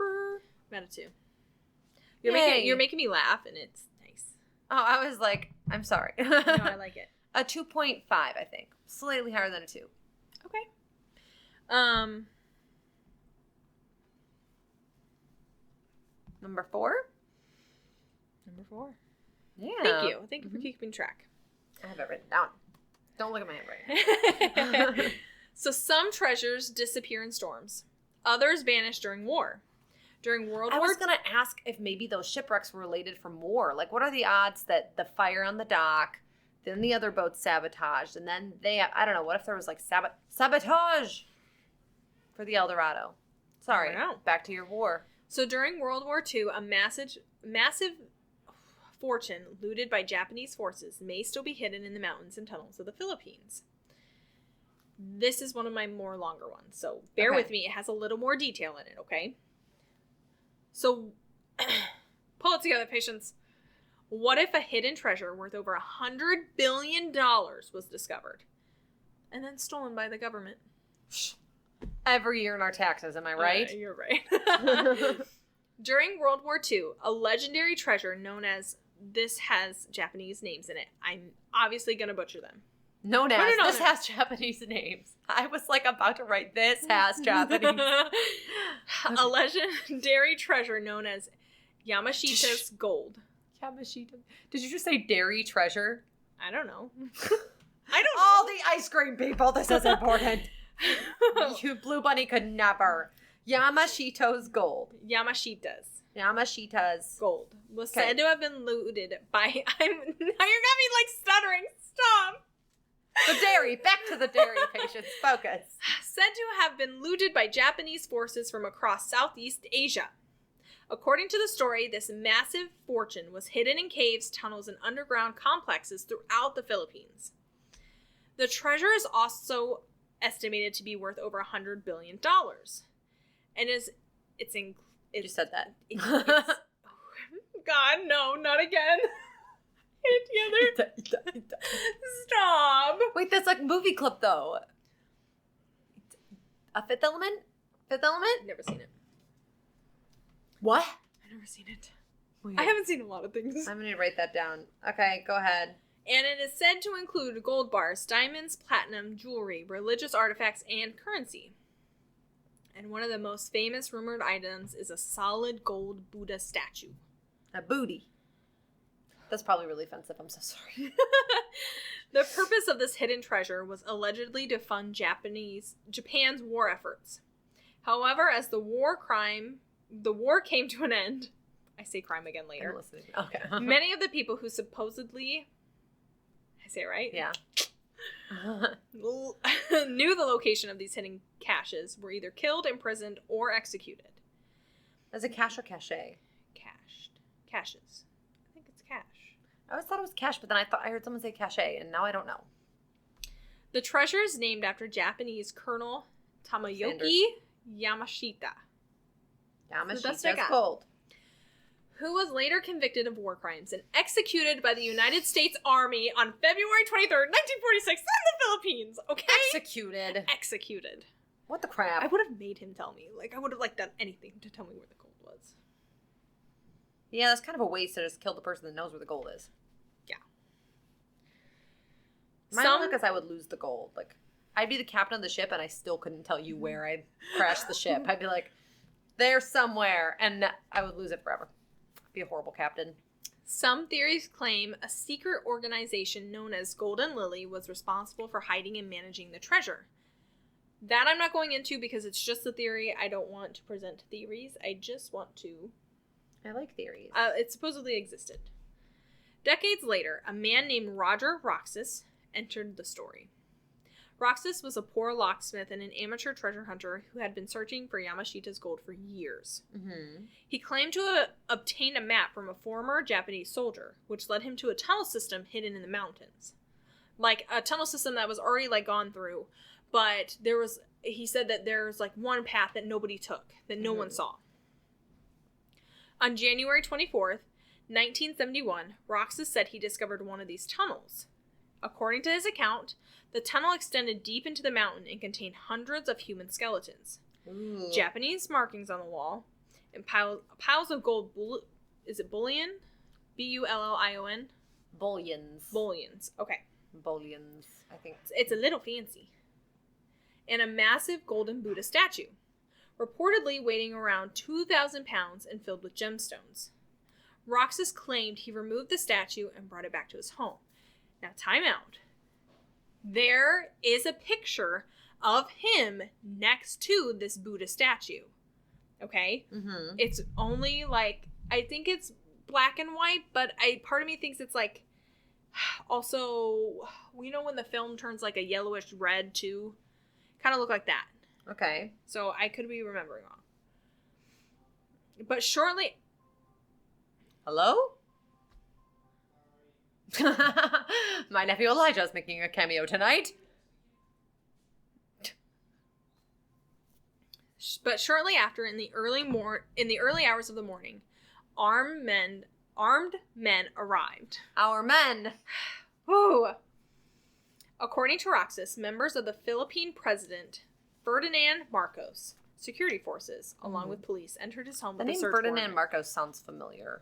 at a 2. You're making me laugh, and it's nice. Oh, I was like, I'm sorry. No, I like it. A 2.5, I think. Slightly higher than a 2. Okay. Number 4? Number 4. Yeah. Thank you. Thank you for keeping track. I have it written down. Don't look at my handwriting. So some treasures disappear in storms. Others vanish during war. During World War I was going to ask if maybe those shipwrecks were related from war. Like, what are the odds that the fire on the dock, then the other boats sabotaged, and then I don't know, what if there was like sabotage for the El Dorado? Sorry, back to your war. So during World War II, a massive fortune looted by Japanese forces may still be hidden in the mountains and tunnels of the Philippines. This is one of my more longer ones, so bear with me. It has a little more detail in it, okay? So, pull it together, patience. What if a hidden treasure worth over $100 billion was discovered and then stolen by the government? Every year in our taxes, am I right? You're right. During World War II, a legendary treasure known as... This has Japanese names in it. I'm obviously going to butcher them. Known as... This has Japanese names. I was like about to write this has Japanese. A legendary treasure known as Yamashita's gold. Yamashita. Did you just say dairy treasure? I don't know. All the ice cream people, this is important. You Blue Bunny could never. Yamashita's gold. Yamashita's gold was said to have been looted by... Now you're got me stuttering. Stop. The dairy. Back to the dairy, patience. Focus. Said to have been looted by Japanese forces from across Southeast Asia. According to the story, this massive fortune was hidden in caves, tunnels, and underground complexes throughout the Philippines. The treasure is also estimated to be worth over $100 billion. And you said that. God, no, not again. Hit it together. Stop. Wait, that's like movie clip though. A Fifth Element? Never seen it. What? I've never seen it. Wait. I haven't seen a lot of things. I'm going to write that down. Okay, go ahead. And it is said to include gold bars, diamonds, platinum, jewelry, religious artifacts, and currency. And one of the most famous rumored items is a solid gold Buddha statue. A booty. That's probably really offensive. I'm so sorry. The purpose of this hidden treasure was allegedly to fund Japan's war efforts. However, as the war came to an end, I say crime again later. I'm listening. Okay. Many of the people who supposedly, I say it right? Yeah. Knew the location of these hidden caches were either killed, imprisoned, or executed. Is it cash or cachet? Caches. I think it's cash. I always thought it was cash, but then I heard someone say cachet, and now I don't know. The treasure is named after Japanese Colonel Tamayoki Yamashita. Yamashita's gold. Who was later convicted of war crimes and executed by the United States Army on February 23rd, 1946 in the Philippines. Okay? Executed. What the crap? I would have made him tell me. Like, I would have, done anything to tell me where the gold was. Yeah, that's kind of a waste to just kill the person that knows where the gold is. Yeah. Mine because I would lose the gold. Like, I'd be the captain of the ship and I still couldn't tell you where I crashed the ship. I'd be like, there somewhere, and I would lose it forever. Be a horrible captain. Some theories claim a secret organization known as Golden Lily was responsible for hiding and managing the treasure. That I'm not going into because it's just a theory. I don't want to present theories. I just want to... I like theories. It supposedly existed. Decades later, a man named Roger Roxas entered the story. Roxas was a poor locksmith and an amateur treasure hunter who had been searching for Yamashita's gold for years. Mm-hmm. He claimed to obtain a map from a former Japanese soldier, which led him to a tunnel system hidden in the mountains. Like, a tunnel system that was already, gone through, but he said that there's, one path that nobody took, that no one saw. On January 24th, 1971, Roxas said he discovered one of these tunnels. According to his account, the tunnel extended deep into the mountain and contained hundreds of human skeletons, Japanese markings on the wall, and piles of gold. Is it bullion? Bullion? Bullions. Okay. Bullions. I think it's a little fancy. And a massive golden Buddha statue, reportedly weighing around 2,000 pounds and filled with gemstones. Roxas claimed he removed the statue and brought it back to his home. Now, time out. There is a picture of him next to this Buddha statue. Okay? Mm-hmm. It's only, I think it's black and white, but part of me thinks it's, also, when the film turns, a yellowish red, too? Kind of look like that. Okay. So, I could be remembering wrong. But shortly... Hello? My nephew Elijah's making a cameo tonight. But shortly after, in the early hours of the morning, armed men arrived. Our men. Ooh. According to Roxas, members of the Philippine president Ferdinand Marcos security forces, along with police, entered his home with a search warrant. The name Ferdinand Marcos sounds familiar.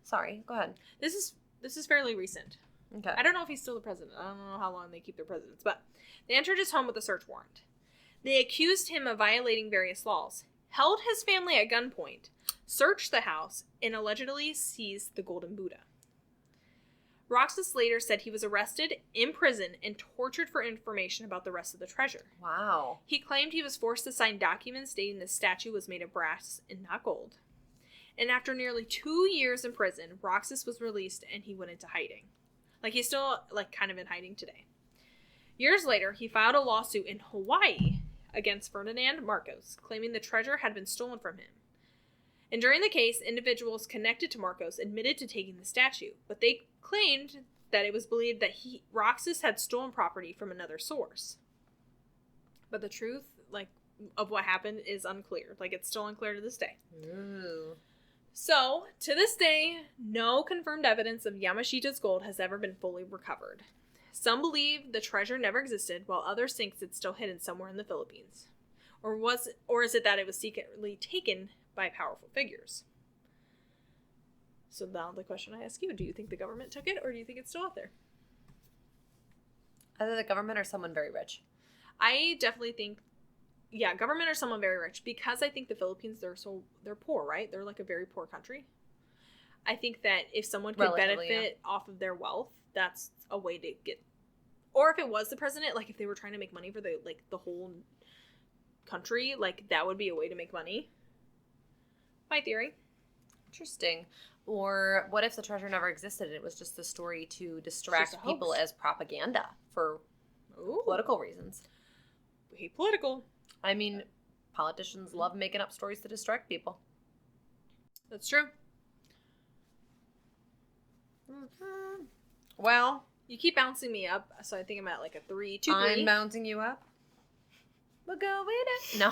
Sorry, go ahead. This is fairly recent. Okay. I don't know if he's still the president. I don't know how long they keep their presidents, but they entered his home with a search warrant. They accused him of violating various laws, held his family at gunpoint, searched the house, and allegedly seized the Golden Buddha. Roxas later said he was arrested, imprisoned, and tortured for information about the rest of the treasure. Wow. He claimed he was forced to sign documents stating the statue was made of brass and not gold. And after nearly 2 years in prison, Roxas was released and he went into hiding. He's still, kind of in hiding today. Years later, he filed a lawsuit in Hawaii against Ferdinand Marcos, claiming the treasure had been stolen from him. And during the case, individuals connected to Marcos admitted to taking the statue, but they claimed that it was believed that Roxas had stolen property from another source. But the truth, of what happened is unclear. It's still unclear to this day. Ooh. So, to this day, no confirmed evidence of Yamashita's gold has ever been fully recovered. Some believe the treasure never existed, while others think it's still hidden somewhere in the Philippines. Or is it that it was secretly taken by powerful figures? So now the question I ask you, do you think the government took it, or do you think it's still out there? Either the government or someone very rich. I definitely think, government or someone very rich, because I think the Philippines, they're poor, right? They're a very poor country. I think that if someone could Relatively, benefit off of their wealth, that's a way to get... Or if it was the president, like, if they were trying to make money for the whole country, like, that would be a way to make money. My theory. Interesting. Or what if the treasure never existed and it was just a story to distract people as propaganda for political reasons? We hate political. I mean, politicians love making up stories to distract people. That's true. Mm-hmm. Well, you keep bouncing me up, so I think I'm at like a 3, 2, 3. I'm bouncing you up. We'll go with it. No.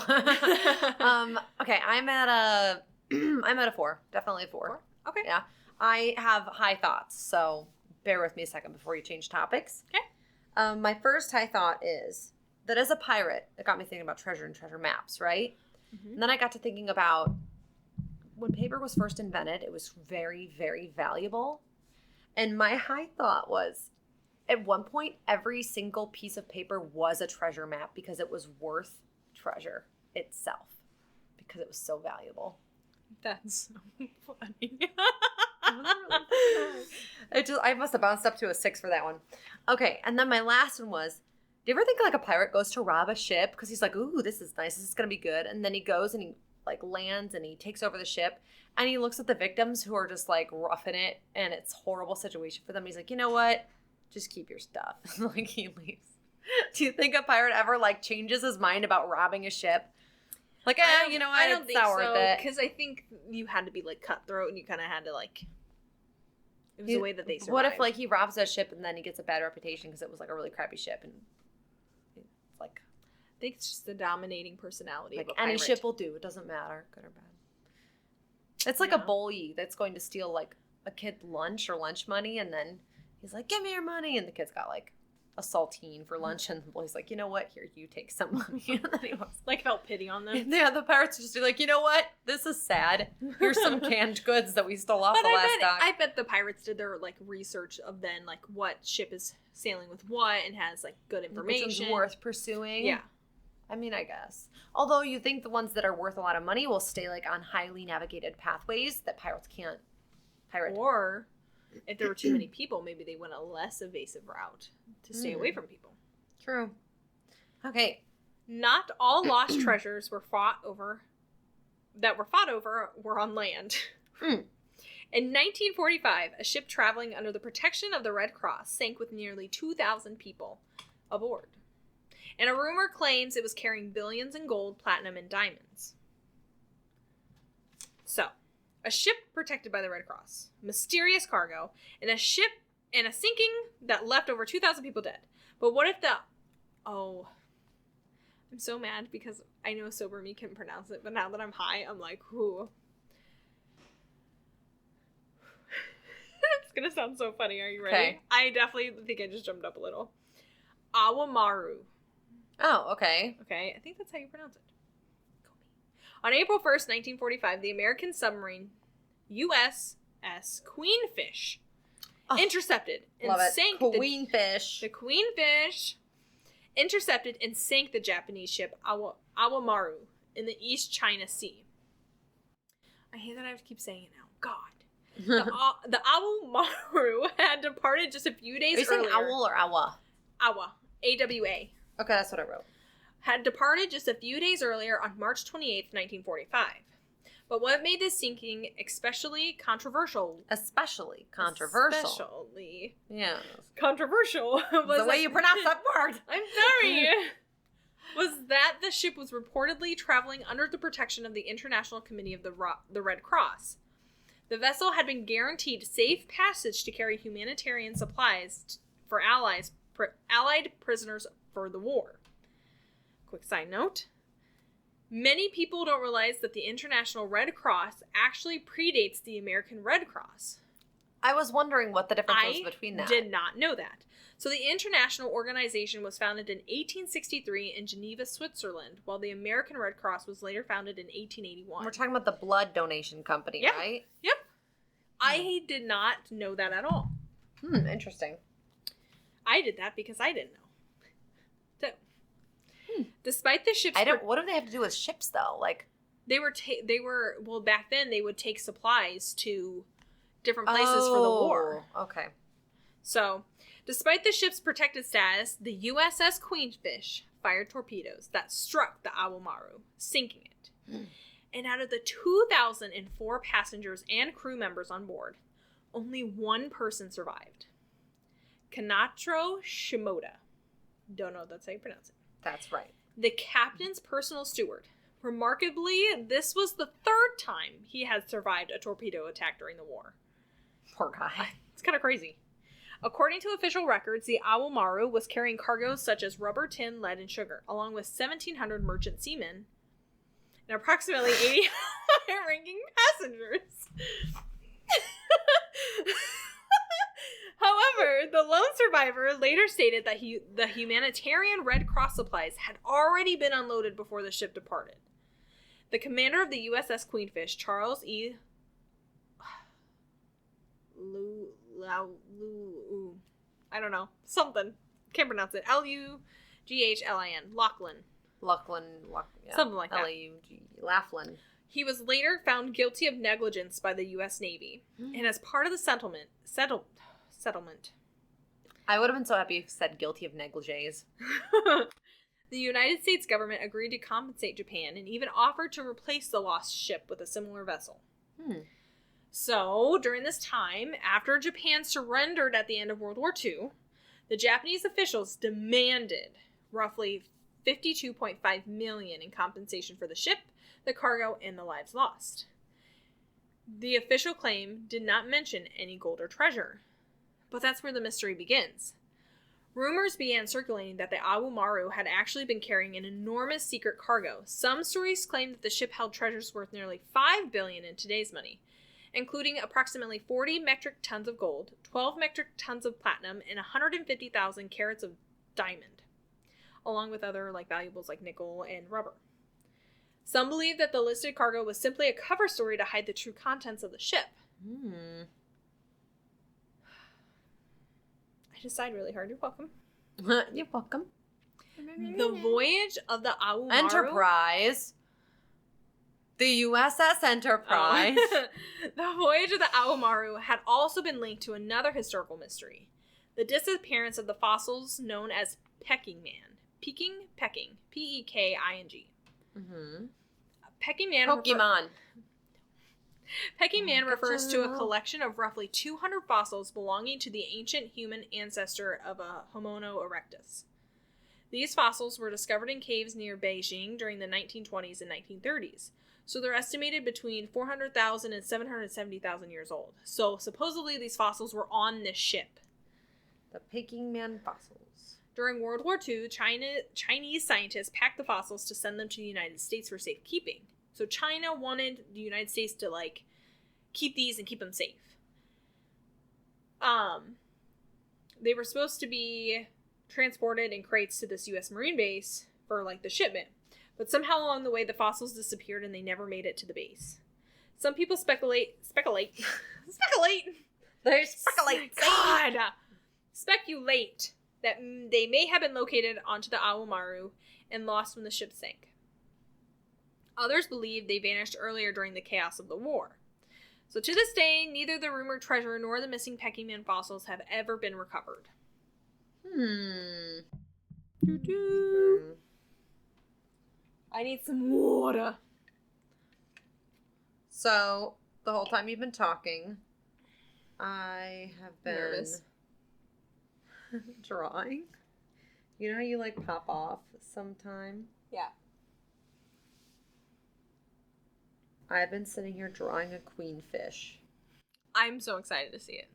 Okay, I'm at a 4. Definitely a 4. Okay. Yeah. I have high thoughts, so bear with me a second before you change topics. Okay. My first high thought is that as a pirate, it got me thinking about treasure and treasure maps, right? Mm-hmm. And then I got to thinking about when paper was first invented, it was very, very valuable. And my high thought was, at one point, every single piece of paper was a treasure map because it was worth treasure itself because it was so valuable. That's so funny. I must have bounced up to a 6 for that one. Okay, and then my last one was, do you ever think like a pirate goes to rob a ship because he's like, ooh, this is nice, this is gonna be good, and then he goes and he like lands and he takes over the ship and he looks at the victims who are just like roughing it and it's a horrible situation for them. He's like, you know what? Just keep your stuff. Like he leaves. Do you think a pirate ever like changes his mind about robbing a ship? Like, you know what? I don't think not worth it. Because I think you had to be like cutthroat and you kind of had to like. It was the way that they survived. What if like he robs a ship and then he gets a bad reputation because it was like a really crappy ship and it's like. I think it's just the dominating personality like of a pirate. Any ship will do. It doesn't matter, good or bad. It's like a bully that's going to steal like a kid lunch or lunch money, and then he's like, "Give me your money," and the kid's got like a saltine for lunch, and the bully's like, "You know what? Here, you take some money." And then he was like felt pity on them. Yeah, the pirates just be like, "You know what? This is sad. Here's some canned goods that we stole off the last dock." I bet the pirates did their like research of then like what ship is sailing with what and has like good information. Which one's worth pursuing. Yeah. I mean, I guess. Although you think the ones that are worth a lot of money will stay like on highly navigated pathways that pirates can't pirate. Or if there were too many people, maybe they went a less evasive route to stay away from people. True. Okay. Not all lost treasures were fought over were on land. In 1945, a ship traveling under the protection of the Red Cross sank with nearly 2,000 people aboard. And a rumor claims it was carrying billions in gold, platinum, and diamonds. So, a ship protected by the Red Cross, mysterious cargo, and a sinking that left over 2,000 people dead. But what if I'm so mad because I know sober me can pronounce it, but now that I'm high, I'm like, whoo. It's gonna sound so funny. Are you ready? Okay. I definitely think I just jumped up a little. Awa Maru. Oh, okay. Okay, I think that's how you pronounce it. On April 1st, 1945, the American submarine USS Queenfish intercepted and sank the Queenfish intercepted and sank the Japanese ship Awa Maru in the East China Sea. I hate that I have to keep saying it now. God. The Awa Maru had departed just a few days earlier. Are you saying owl or awa? Awa. A-W-A. Okay, that's what I wrote. Had departed just a few days earlier on March 28th, 1945. But what made this sinking especially controversial... Yeah. Controversial. Was the way you pronounce that word. I'm sorry. Was that the ship was reportedly traveling under the protection of the International Committee of the Red Cross. The vessel had been guaranteed safe passage to carry humanitarian supplies for Allied prisoners for the war. Quick side note. Many people don't realize that the International Red Cross actually predates the American Red Cross. I was wondering what the difference was between that. I did not know that. So the international organization was founded in 1863 in Geneva, Switzerland, while the American Red Cross was later founded in 1881. We're talking about the blood donation company, right? Yep. I did not know that at all. Interesting. I did that because I didn't know. So, despite the ship's... what do they have to do with ships, though? Like... They were back then, they would take supplies to different places for the war. Okay. So, despite the ship's protected status, the USS Queenfish fired torpedoes that struck the Awa Maru, sinking it. And out of the 2,004 passengers and crew members on board, only one person survived. Kanatro Shimoda. Don't know if that's how you pronounce it. That's right. The captain's personal steward. Remarkably, this was the third time he had survived a torpedo attack during the war. Poor guy. It's kind of crazy. According to official records, the Awa Maru was carrying cargoes such as rubber, tin, lead, and sugar, along with 1,700 merchant seamen and approximately 80 high-ranking passengers. However, the lone survivor later stated that the humanitarian Red Cross supplies had already been unloaded before the ship departed. The commander of the USS Queenfish, Charles E. I don't know. Something. Can't pronounce it. Lughlin. Lachlan. Yeah. Something like that. L-A-U-G. Laughlin. He was later found guilty of negligence by the U.S. Navy. And as part of the settlement. I would have been so happy if you said guilty of negligees. The United States government agreed to compensate Japan and even offered to replace the lost ship with a similar vessel. So, during this time, after Japan surrendered at the end of World War II, the Japanese officials demanded roughly $52.5 million in compensation for the ship, the cargo, and the lives lost. The official claim did not mention any gold or treasure. But that's where the mystery begins. Rumors began circulating that the Awa Maru had actually been carrying an enormous secret cargo. Some stories claim that the ship held treasures worth nearly $5 billion in today's money, including approximately 40 metric tons of gold, 12 metric tons of platinum, and 150,000 carats of diamond, along with other valuables like nickel and rubber. Some believe that the listed cargo was simply a cover story to hide the true contents of the ship. I just sighed really hard. You're welcome. You're welcome. The voyage of the Awa Maru... Enterprise. The USS Enterprise. The voyage of the Awa Maru had also been linked to another historical mystery. The disappearance of the fossils known as Peking Man. Peking? P-E-K-I-N-G. Peking Man... Pokemon. Peking Man refers to a collection of roughly 200 fossils belonging to the ancient human ancestor of a Homo erectus. These fossils were discovered in caves near Beijing during the 1920s and 1930s, so they're estimated between 400,000 and 770,000 years old. So supposedly these fossils were on this ship. The Peking Man fossils. During World War II, Chinese scientists packed the fossils to send them to the United States for safekeeping. So China wanted the United States to, keep these and keep them safe. They were supposed to be transported in crates to this U.S. Marine base for, the shipment. But somehow along the way, the fossils disappeared and they never made it to the base. Some people speculate that they may have been located onto the Awa Maru and lost when the ship sank. Others believe they vanished earlier during the chaos of the war. So to this day, neither the rumored treasure nor the missing Peking Man fossils have ever been recovered. I need some water. So, the whole time you've been talking, I have been... nervous. Drawing. You know how you, pop off sometime? Yeah. I've been sitting here drawing a queenfish. I'm so excited to see it.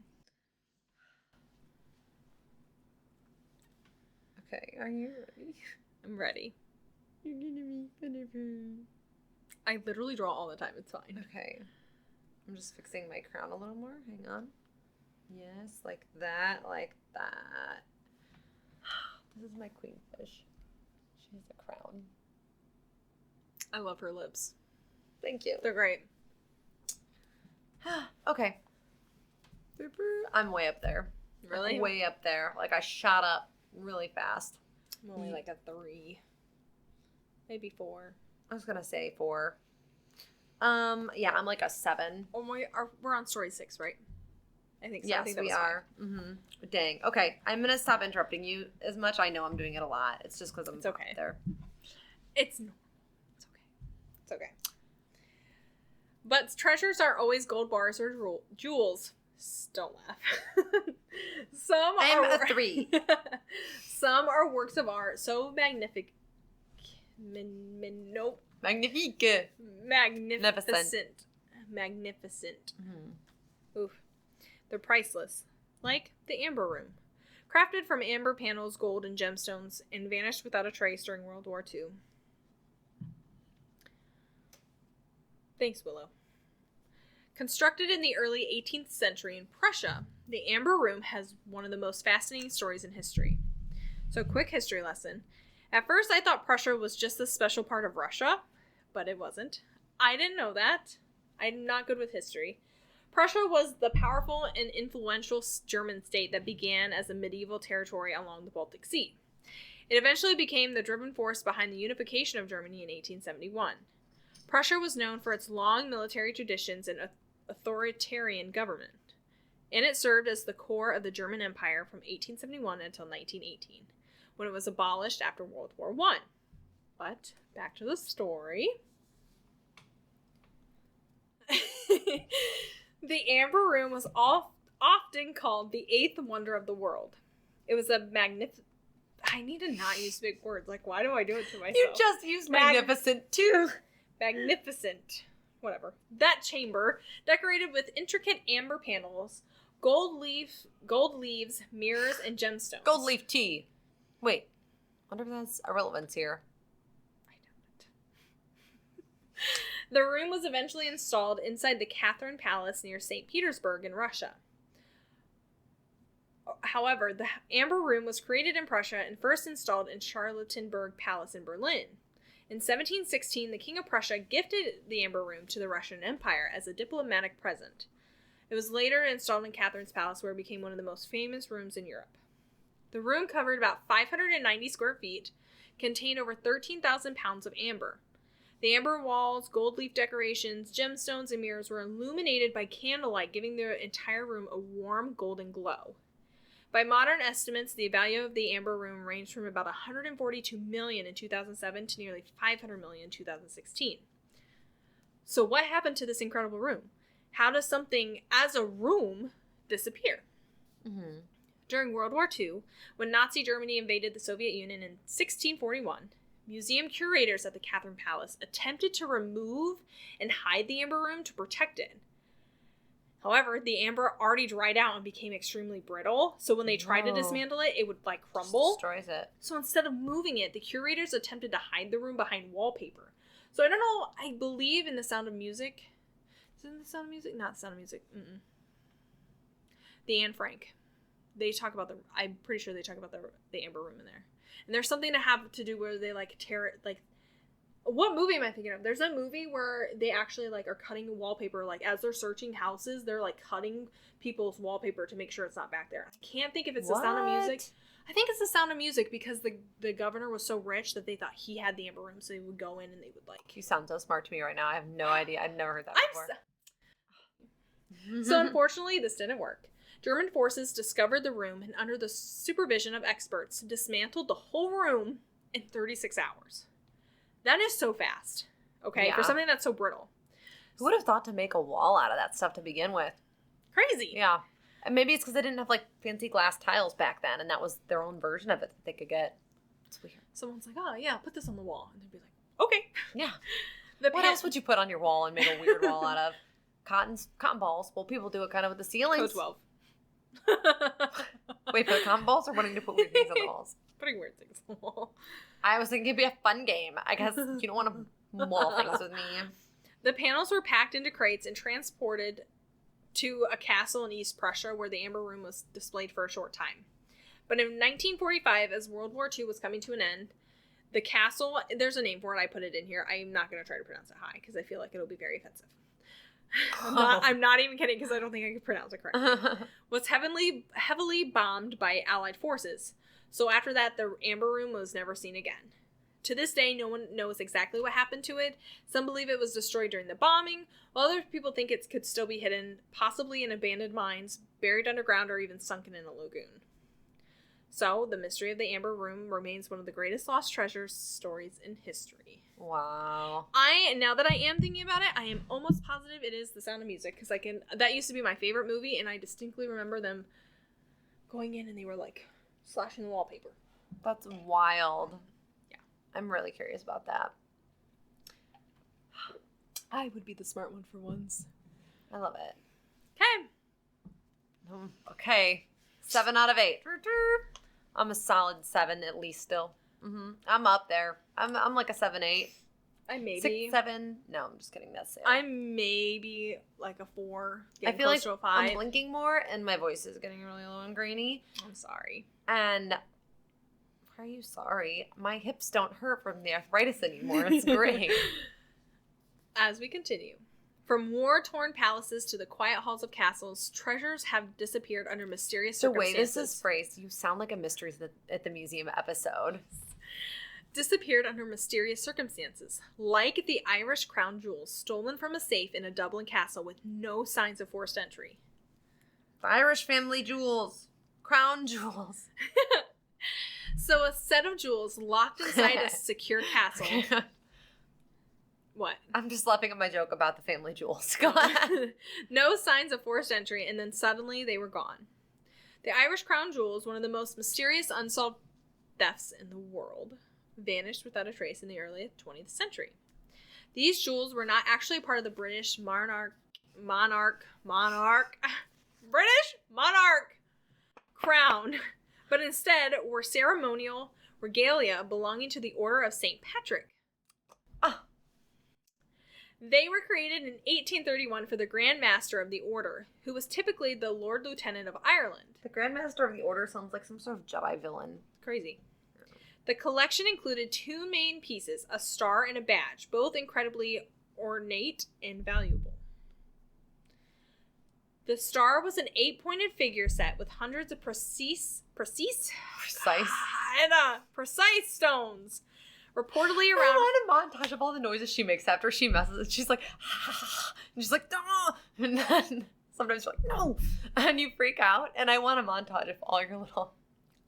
Okay, are you ready? I'm ready. You're gonna be I literally draw all the time. It's fine. Okay. I'm just fixing my crown a little more. Hang on. Yes, like that, like that. This is my queenfish. She has a crown. I love her lips. Thank you. They're great. Okay. I'm way up there. Really? Way up there. I shot up really fast. I'm only a 3. Maybe 4. I was gonna say 4. Yeah, I'm a 7. Oh, we're on story 6, right? I think so. Yes, I think that we was are. Mm-hmm. Dang. Okay, I'm going to stop interrupting you as much. I know I'm doing it a lot. It's just because I'm It's okay. there. It's okay. It's okay. But treasures aren't always gold bars or jewels. Don't laugh. I'm a 3. Some are works of art so magnificent. Nope. Magnifique. Magnificent. Mm-hmm. Oof. They're priceless. Like the Amber Room. Crafted from amber panels, gold, and gemstones, and vanished without a trace during World War II. Thanks, Willow. Constructed in the early 18th century in Prussia, the Amber Room has one of the most fascinating stories in history. So, quick history lesson. At first, I thought Prussia was just a special part of Russia, but it wasn't. I didn't know that. I'm not good with history. Prussia was the powerful and influential German state that began as a medieval territory along the Baltic Sea. It eventually became the driving force behind the unification of Germany in 1871. Prussia was known for its long military traditions and authoritarian government, and it served as the core of the German Empire from 1871 until 1918, when it was abolished after World War I. But, back to the story. The Amber Room was often called the eighth wonder of the world. It was a magnificent... I need to not use big words. Like, why do I do it to myself? You just used magnificent, too. Magnificent. Whatever. That chamber, decorated with intricate amber panels, gold leaves, mirrors, and gemstones. Gold leaf tea. Wait. Wonder if that's a relevance here. I doubt it. The room was eventually installed inside the Catherine Palace near St. Petersburg in Russia. However, the Amber Room was created in Prussia and first installed in Charlottenburg Palace in Berlin. In 1716, the King of Prussia gifted the Amber Room to the Russian Empire as a diplomatic present. It was later installed in Catherine's Palace, where it became one of the most famous rooms in Europe. The room covered about 590 square feet, contained over 13,000 pounds of amber. The amber walls, gold leaf decorations, gemstones, and mirrors were illuminated by candlelight, giving the entire room a warm golden glow. By modern estimates, the value of the Amber Room ranged from about $142 million in 2007 to nearly $500 million in 2016. So what happened to this incredible room? How does something as a room disappear? Mm-hmm. During World War II, when Nazi Germany invaded the Soviet Union in 1641, museum curators at the Catherine Palace attempted to remove and hide the Amber Room to protect it. However, the amber already dried out and became extremely brittle, so when they tried to dismantle it, it would, crumble. Just destroys it. So instead of moving it, the curators attempted to hide the room behind wallpaper. So I don't know, I believe in The Sound of Music. Is it in The Sound of Music? Not The Sound of Music. Mm-mm. The Anne Frank. I'm pretty sure they talk about the Amber Room in there. And there's something to have to do where they, tear it, what movie am I thinking of? There's a movie where they actually, are cutting wallpaper, as they're searching houses, they're, cutting people's wallpaper to make sure it's not back there. I can't think if it's The Sound of Music. I think it's The Sound of Music because the governor was so rich that they thought he had the Amber Room, so they would go in and they would, You sound so smart to me right now. I have no idea. I've never heard that before. So, unfortunately, this didn't work. German forces discovered the room and, under the supervision of experts, dismantled the whole room in 36 hours. That is so fast, okay, for something that's so brittle. Who would have thought to make a wall out of that stuff to begin with? Crazy. Yeah. And maybe it's because they didn't have, fancy glass tiles back then, and that was their own version of it that they could get. It's weird. Someone's like, oh, yeah, put this on the wall. And they'd be like, okay. Yeah. What else would you put on your wall and make a weird wall out of? Cotton balls. Well, people do it kind of with the ceilings. Code 12. Wait, for the cotton balls or wanting to put weird things on the walls? Putting weird things on the wall. I was thinking it'd be a fun game. I guess you don't want to wall things with me. The panels were packed into crates and transported to a castle in East Prussia where the Amber Room was displayed for a short time. But in 1945, as World War II was coming to an end, the castle, there's a name for it, I put it in here. I'm not going to try to pronounce it high because I feel like it'll be very offensive. I'm not even kidding because I don't think I can pronounce it correctly. Was heavily bombed by Allied forces. So after that, the Amber Room was never seen again. To this day, no one knows exactly what happened to it. Some believe it was destroyed during the bombing, while other people think it could still be hidden, possibly in abandoned mines, buried underground, or even sunken in a lagoon. So, the mystery of the Amber Room remains one of the greatest lost treasures stories in history. Wow. Now that I am thinking about it, I am almost positive it is The Sound of Music, because that used to be my favorite movie, and I distinctly remember them going in and they were like slashing the wallpaper. That's wild. Yeah. I'm really curious about that. I would be the smart one for once. I love it. Okay. Okay. 7 out of 8. I'm a solid 7 at least still. I'm up there. I'm like a 7-8. I maybe 6, 7. No, I'm just kidding. That's it. I'm maybe like a 4. I feel like to a 5. I'm blinking more, and my voice is getting really low and grainy. I'm sorry. And why are you sorry? My hips don't hurt from the arthritis anymore. It's great. As we continue. From war-torn palaces to the quiet halls of castles, treasures have disappeared under mysterious circumstances. The way this is phrased, you sound like a Mysteries at the Museum episode. Disappeared under mysterious circumstances, like the Irish crown jewels stolen from a safe in a Dublin castle with no signs of forced entry. The Irish family jewels. Crown jewels. So a set of jewels locked inside a secure castle. What? I'm just laughing at my joke about the family jewels. Go on. No signs of forced entry, and then suddenly they were gone. The Irish crown jewels, one of the most mysterious unsolved thefts in the world, vanished without a trace in the early 20th century. These jewels were not actually part of the British crown, but instead were ceremonial regalia belonging to the Order of St. Patrick. They were created in 1831 for the Grand Master of the Order, who was typically the Lord Lieutenant of Ireland. The Grand Master of the Order sounds like some sort of Jedi villain. Crazy. The collection included 2 main pieces, a star and a badge, both incredibly ornate and valuable. The star was an 8-pointed figure set with hundreds of precise stones. Reportedly around... I want a montage of all the noises she makes after she messes it. She's like, and she's like, no. And then sometimes you're like, no. And you freak out. And I want a montage of all your little...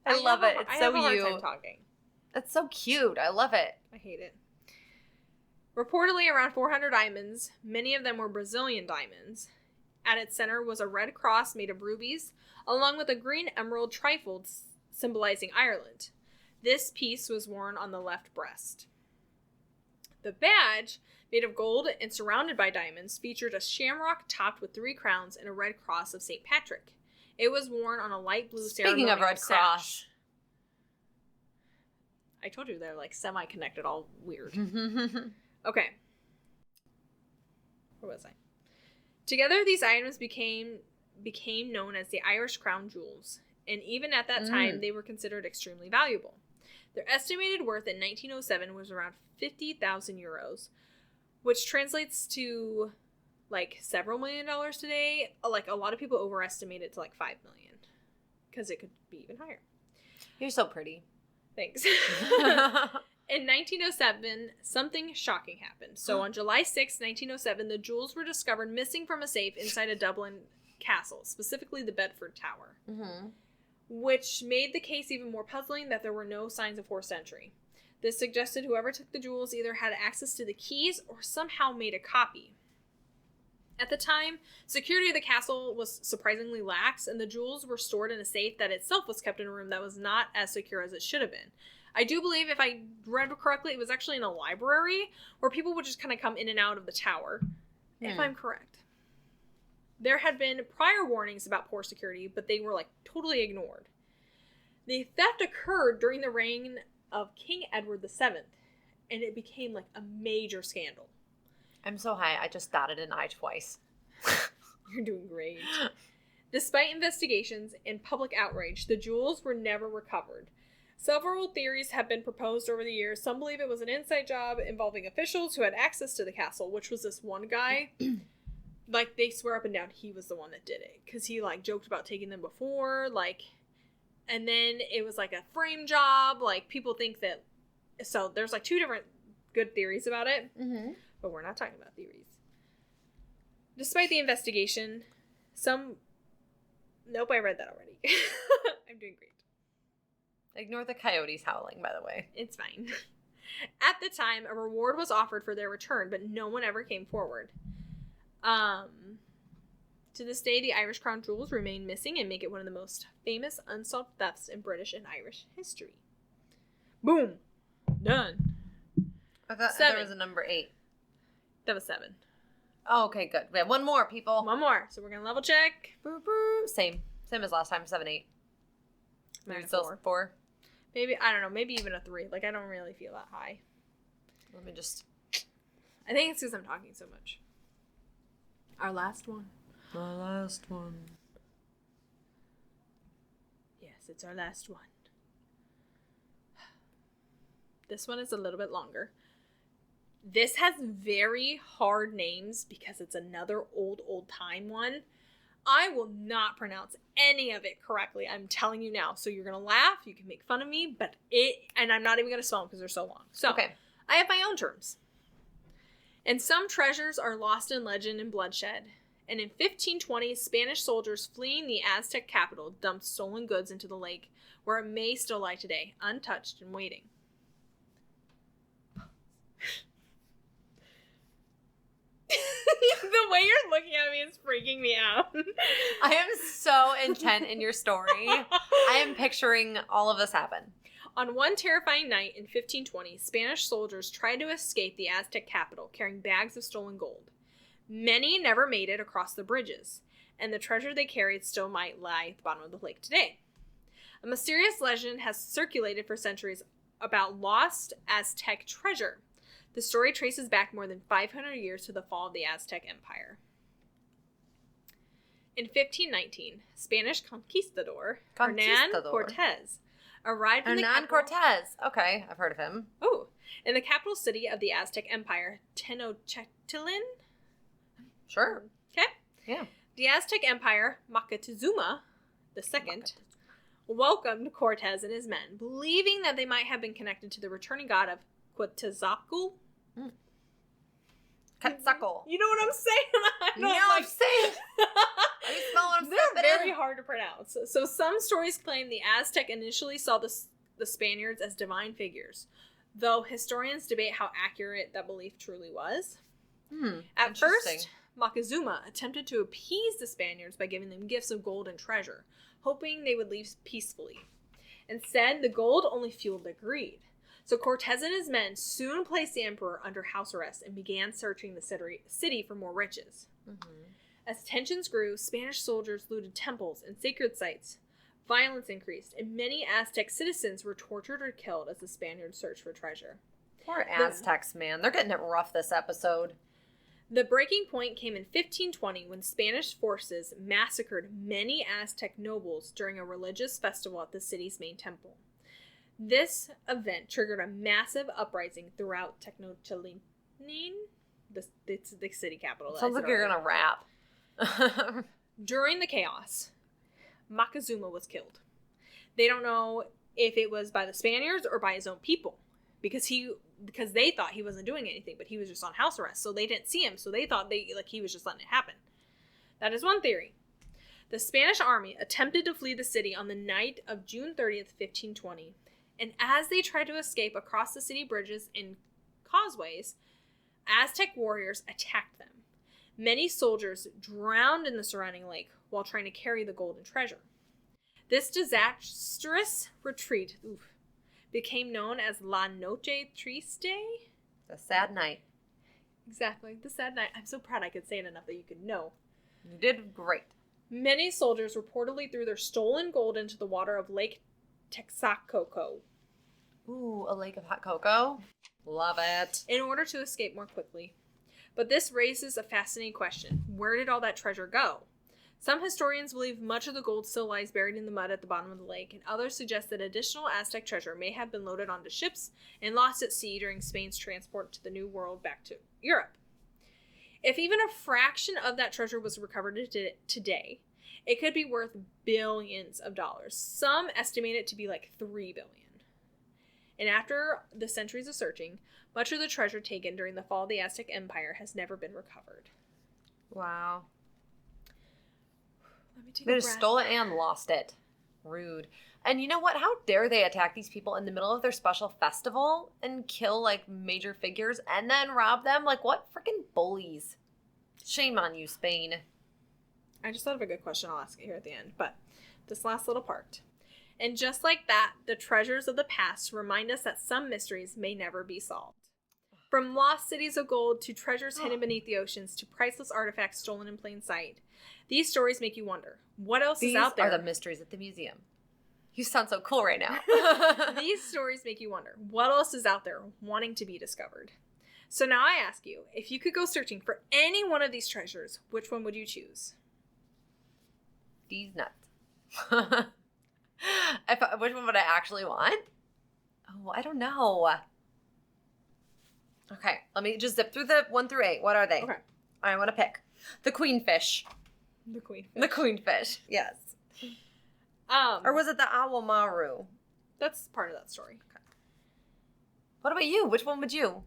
I love it. It's so you. I have a hard time talking. It's so cute. I love it. I hate it. Reportedly around 400 diamonds, many of them were Brazilian diamonds. At its center was a red cross made of rubies, along with a green emerald trifold symbolizing Ireland. This piece was worn on the left breast. The badge, made of gold and surrounded by diamonds, featured a shamrock topped with 3 crowns and a red cross of St. Patrick. It was worn on a light blue ceremonial Speaking of red cross. I told you they're like semi-connected, all weird. Okay. Where was I? Together, these items became known as the Irish crown jewels, and even at that time, they were considered extremely valuable. Their estimated worth in 1907 was around 50,000 euros, which translates to like several $1 million today. Like a lot of people overestimate it to like 5 million because it could be even higher. You're so pretty. Thanks. In 1907, something shocking happened. So on July 6, 1907, the jewels were discovered missing from a safe inside a Dublin castle, specifically the Bedford Tower, which made the case even more puzzling that there were no signs of forced entry. This suggested whoever took the jewels either had access to the keys or somehow made a copy. At the time, security of the castle was surprisingly lax, and the jewels were stored in a safe that itself was kept in a room that was not as secure as it should have been. I do believe, if I read correctly, it was actually in a library where people would just kind of come in and out of the tower, if I'm correct. There had been prior warnings about poor security, but they were like totally ignored. The theft occurred during the reign of King Edward VII, and it became like a major scandal. I'm so high, I just dotted an I twice. You're doing great. Despite investigations and public outrage, the jewels were never recovered. Several theories have been proposed over the years. Some believe it was an inside job involving officials who had access to the castle, which was this one guy. Like, they swear up and down he was the one that did it. Because he, like, joked about taking them before, like... And then it was, like, a frame job. Like, people think that So there's like 2 different good theories about it, but we're not talking about theories. Despite the investigation, Nope, I read that already. I'm doing great. Ignore the coyotes howling, by the way. It's fine. At the time, a reward was offered for their return, but no one ever came forward. To this day, the Irish crown jewels remain missing and make it one of the most famous unsolved thefts in British and Irish history. Boom. Done. I thought 7. there was a number 8. That was 7. Oh, okay, good. We have one more, people. One more. So we're going to level check. Boop, boop. Same as last time, 7, 8. Maybe still 4. Maybe, I don't know, maybe even a 3. Like, I don't really feel that high. Let me just... I think it's because I'm talking so much. Our last one. My last one. Yes, it's our last one. This one is a little bit longer. This has very hard names because it's another old time one. I will not pronounce any of it correctly. I'm telling you now. So you're going to laugh. You can make fun of me. And I'm not even going to spell them because they're so long. So okay. I have my own terms. And some treasures are lost in legend and bloodshed. And in 1520, Spanish soldiers fleeing the Aztec capital dumped stolen goods into the lake, where it may still lie today, untouched and waiting. The way you're looking at me is freaking me out. I am so intent in your story. I am picturing all of this happen. On one terrifying night in 1520, Spanish soldiers tried to escape the Aztec capital carrying bags of stolen gold. Many never made it across the bridges, and the treasure they carried still might lie at the bottom of the lake today. A mysterious legend has circulated for centuries about lost Aztec treasure. The story traces back more than 500 years to the fall of the Aztec Empire. In 1519, Spanish conquistador Hernan Cortez arrived in the Hernan Cortez. Okay, I've heard of him. Oh, in the capital city of the Aztec Empire, Tenochtitlan. Sure. Okay. Yeah. The Aztec Empire, Moctezuma II, welcomed Cortez and his men, believing that they might have been connected to the returning god of Quetzalcoatl. Quetzalcoatl. You know what I'm saying? I'm saying. Are you smelling what I'm They're very hard to pronounce. So some stories claim the Aztec initially saw the Spaniards as divine figures, though historians debate how accurate that belief truly was. At first, Moctezuma attempted to appease the Spaniards by giving them gifts of gold and treasure, hoping they would leave peacefully. Instead, the gold only fueled their greed. So Cortez and his men soon placed the emperor under house arrest and began searching the city for more riches. As tensions grew, Spanish soldiers looted temples and sacred sites. Violence increased, and many Aztec citizens were tortured or killed as the Spaniards searched for treasure. Poor Aztecs, man. They're getting it rough this episode. The breaking point came in 1520 when Spanish forces massacred many Aztec nobles during a religious festival at the city's main temple. This event triggered a massive uprising throughout Tenochtitlan, the city capital. Sounds like you're gonna rap. During the chaos, Moctezuma was killed. They don't know if it was by the Spaniards or by his own people, because they thought he wasn't doing anything, but he was just on house arrest, so they didn't see him, so they thought he was just letting it happen. That is one theory. The Spanish army attempted to flee the city on the night of June 30th, 1520. And as they tried to escape across the city bridges and causeways, Aztec warriors attacked them. Many soldiers drowned in the surrounding lake while trying to carry the golden treasure. This disastrous retreat became known as La Noche Triste. The sad night. Exactly, the sad night. I'm so proud I could say it enough that you could know. You did great. Many soldiers reportedly threw their stolen gold into the water of Lake Texcoco. Ooh, a lake of hot cocoa. Love it. In order to escape more quickly. But this raises a fascinating question. Where did all that treasure go? Some historians believe much of the gold still lies buried in the mud at the bottom of the lake, and others suggest that additional Aztec treasure may have been loaded onto ships and lost at sea during Spain's transport to the New World back to Europe. If even a fraction of that treasure was recovered today, it could be worth billions of dollars. Some estimate it to be like $3 billion. And after the centuries of searching, much of the treasure taken during the fall of the Aztec Empire has never been recovered. Wow. Let me take They a just breath. stole it and lost it. Rude. And you know what? How dare they attack these people in the middle of their special festival and kill, like, major figures and then rob them? Like, what freaking bullies? Shame on you, Spain. I just thought of a good question. I'll ask it here at the end. But this last little part. And just like that, the treasures of the past remind us that some mysteries may never be solved. From lost cities of gold to treasures hidden beneath the oceans to priceless artifacts stolen in plain sight, these stories make you wonder, what else is out there? These are the mysteries at the museum. You sound so cool right now. These stories make you wonder, what else is out there wanting to be discovered? So now I ask you, if you could go searching for any one of these treasures, which one would you choose? These nuts. Which one would I actually want? Oh, I don't know. Okay, let me just zip through the 1 through 8. What are they? Okay. I want to pick. The queenfish. The queenfish. The queenfish, yes. Or was it the Awa Maru? That's part of that story. Okay. What about you? Which one would you?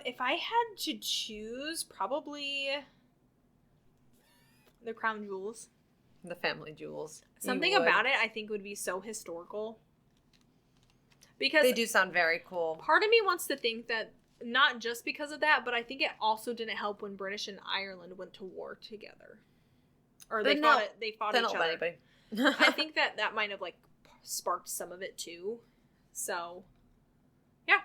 If I had to choose, probably the crown jewels. The family jewels. Something about it I think would be so historical. Because they do sound very cool. Part of me wants to think that not just because of that, but I think it also didn't help when British and Ireland went to war together. Or they fought each other. Anybody. I think that might have, like, sparked some of it, too. So, yeah.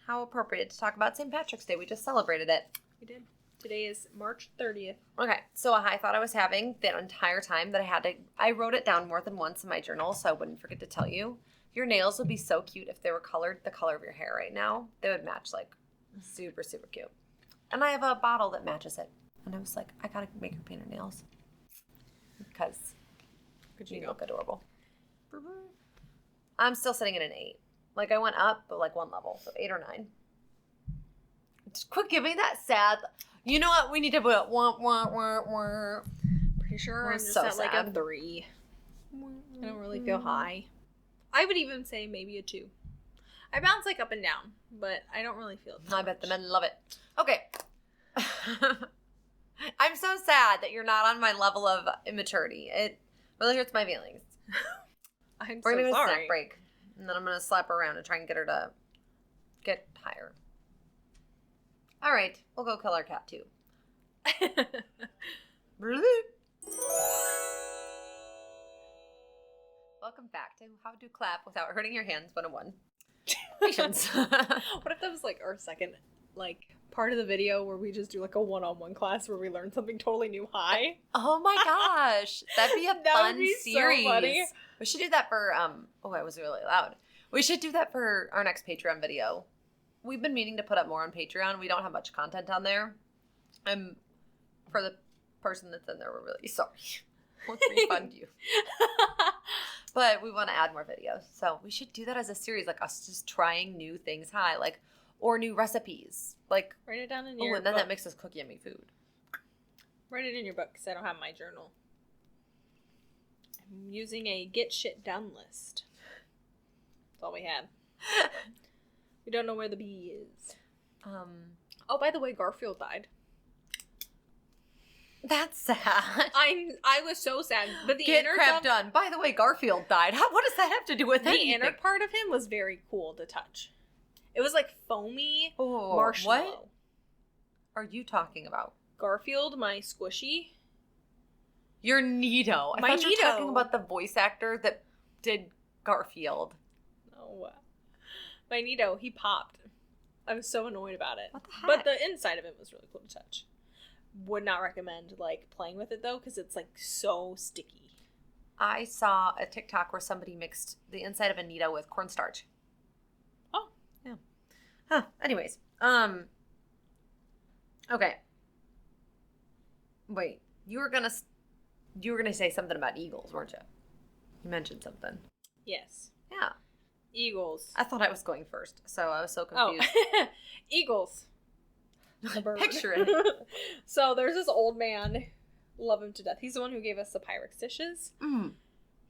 How appropriate to talk about St. Patrick's Day. We just celebrated it. We did. Today is March 30th. Okay, so I thought I was having the entire time that I wrote it down more than once in my journal so I wouldn't forget to tell you. Your nails would be so cute if they were colored the color of your hair right now. They would match, like, super, super cute. And I have a bottle that matches it. And I was like, I gotta make her paint her nails. Because you look adorable. I'm still sitting at an 8. Like, I went up, but, like, 1 level. So 8 or 9. Just quit giving that sad... You know what? We need to put wah. Pretty sure I'm just so at, like, sad. a 3. I don't really feel high. I would even say maybe a 2. I bounce, like, up and down, but I don't really feel it. I bet the men love it. Okay. I'm so sad that you're not on my level of immaturity. It really hurts my feelings. I'm We're so going to do a sorry. snack break. And then I'm going to slap her around and try and get her to get higher. All right. We'll go kill our cat, too. Welcome back to How to Clap Without Hurting Your Hands 101. Patience. What if that was, like, our second, like, part of the video where we just do, like, a one-on-one class where we learn something totally new? Hi. Oh my gosh. That'd be a fun would be series. so funny. We should do that for, I was really loud. We should do that for our next Patreon video. We've been meaning to put up more on Patreon. We don't have much content on there. For the person that's in there, we're really sorry. We'll refund you. But we want to add more videos. So we should do that as a series, like us just trying new things high, like, or new recipes. Like, Write it down in your and then book. that makes us cook yummy food. Write it in your book because I don't have my journal. I'm using a get shit done list. That's all we have. We don't know where the bee is. Oh, by the way, Garfield died. That's sad. I was so sad. But the Get inner crap done. By the way, Garfield died. What does that have to do with anything? The inner part of him was very cool to touch. It was like foamy marshmallow. What are you talking about? Garfield, my squishy. You're Nito. I thought you were talking about the voice actor that did Garfield. No. My Nito, he popped. I was so annoyed about it. What the heck? But the inside of it was really cool to touch. Would not recommend, like, playing with it, though, because it's, like, so sticky. I saw a TikTok where somebody mixed the inside of a Nito with cornstarch. Oh. Yeah. Huh. Anyways. Okay. Wait. You were gonna say something about eagles, weren't you? You mentioned something. Yes. Yeah. Eagles. I thought I was going first, so I was so confused. Oh. Eagles. Picture it. So there's this old man. Love him to death. He's the one who gave us the Pyrex dishes. Mm.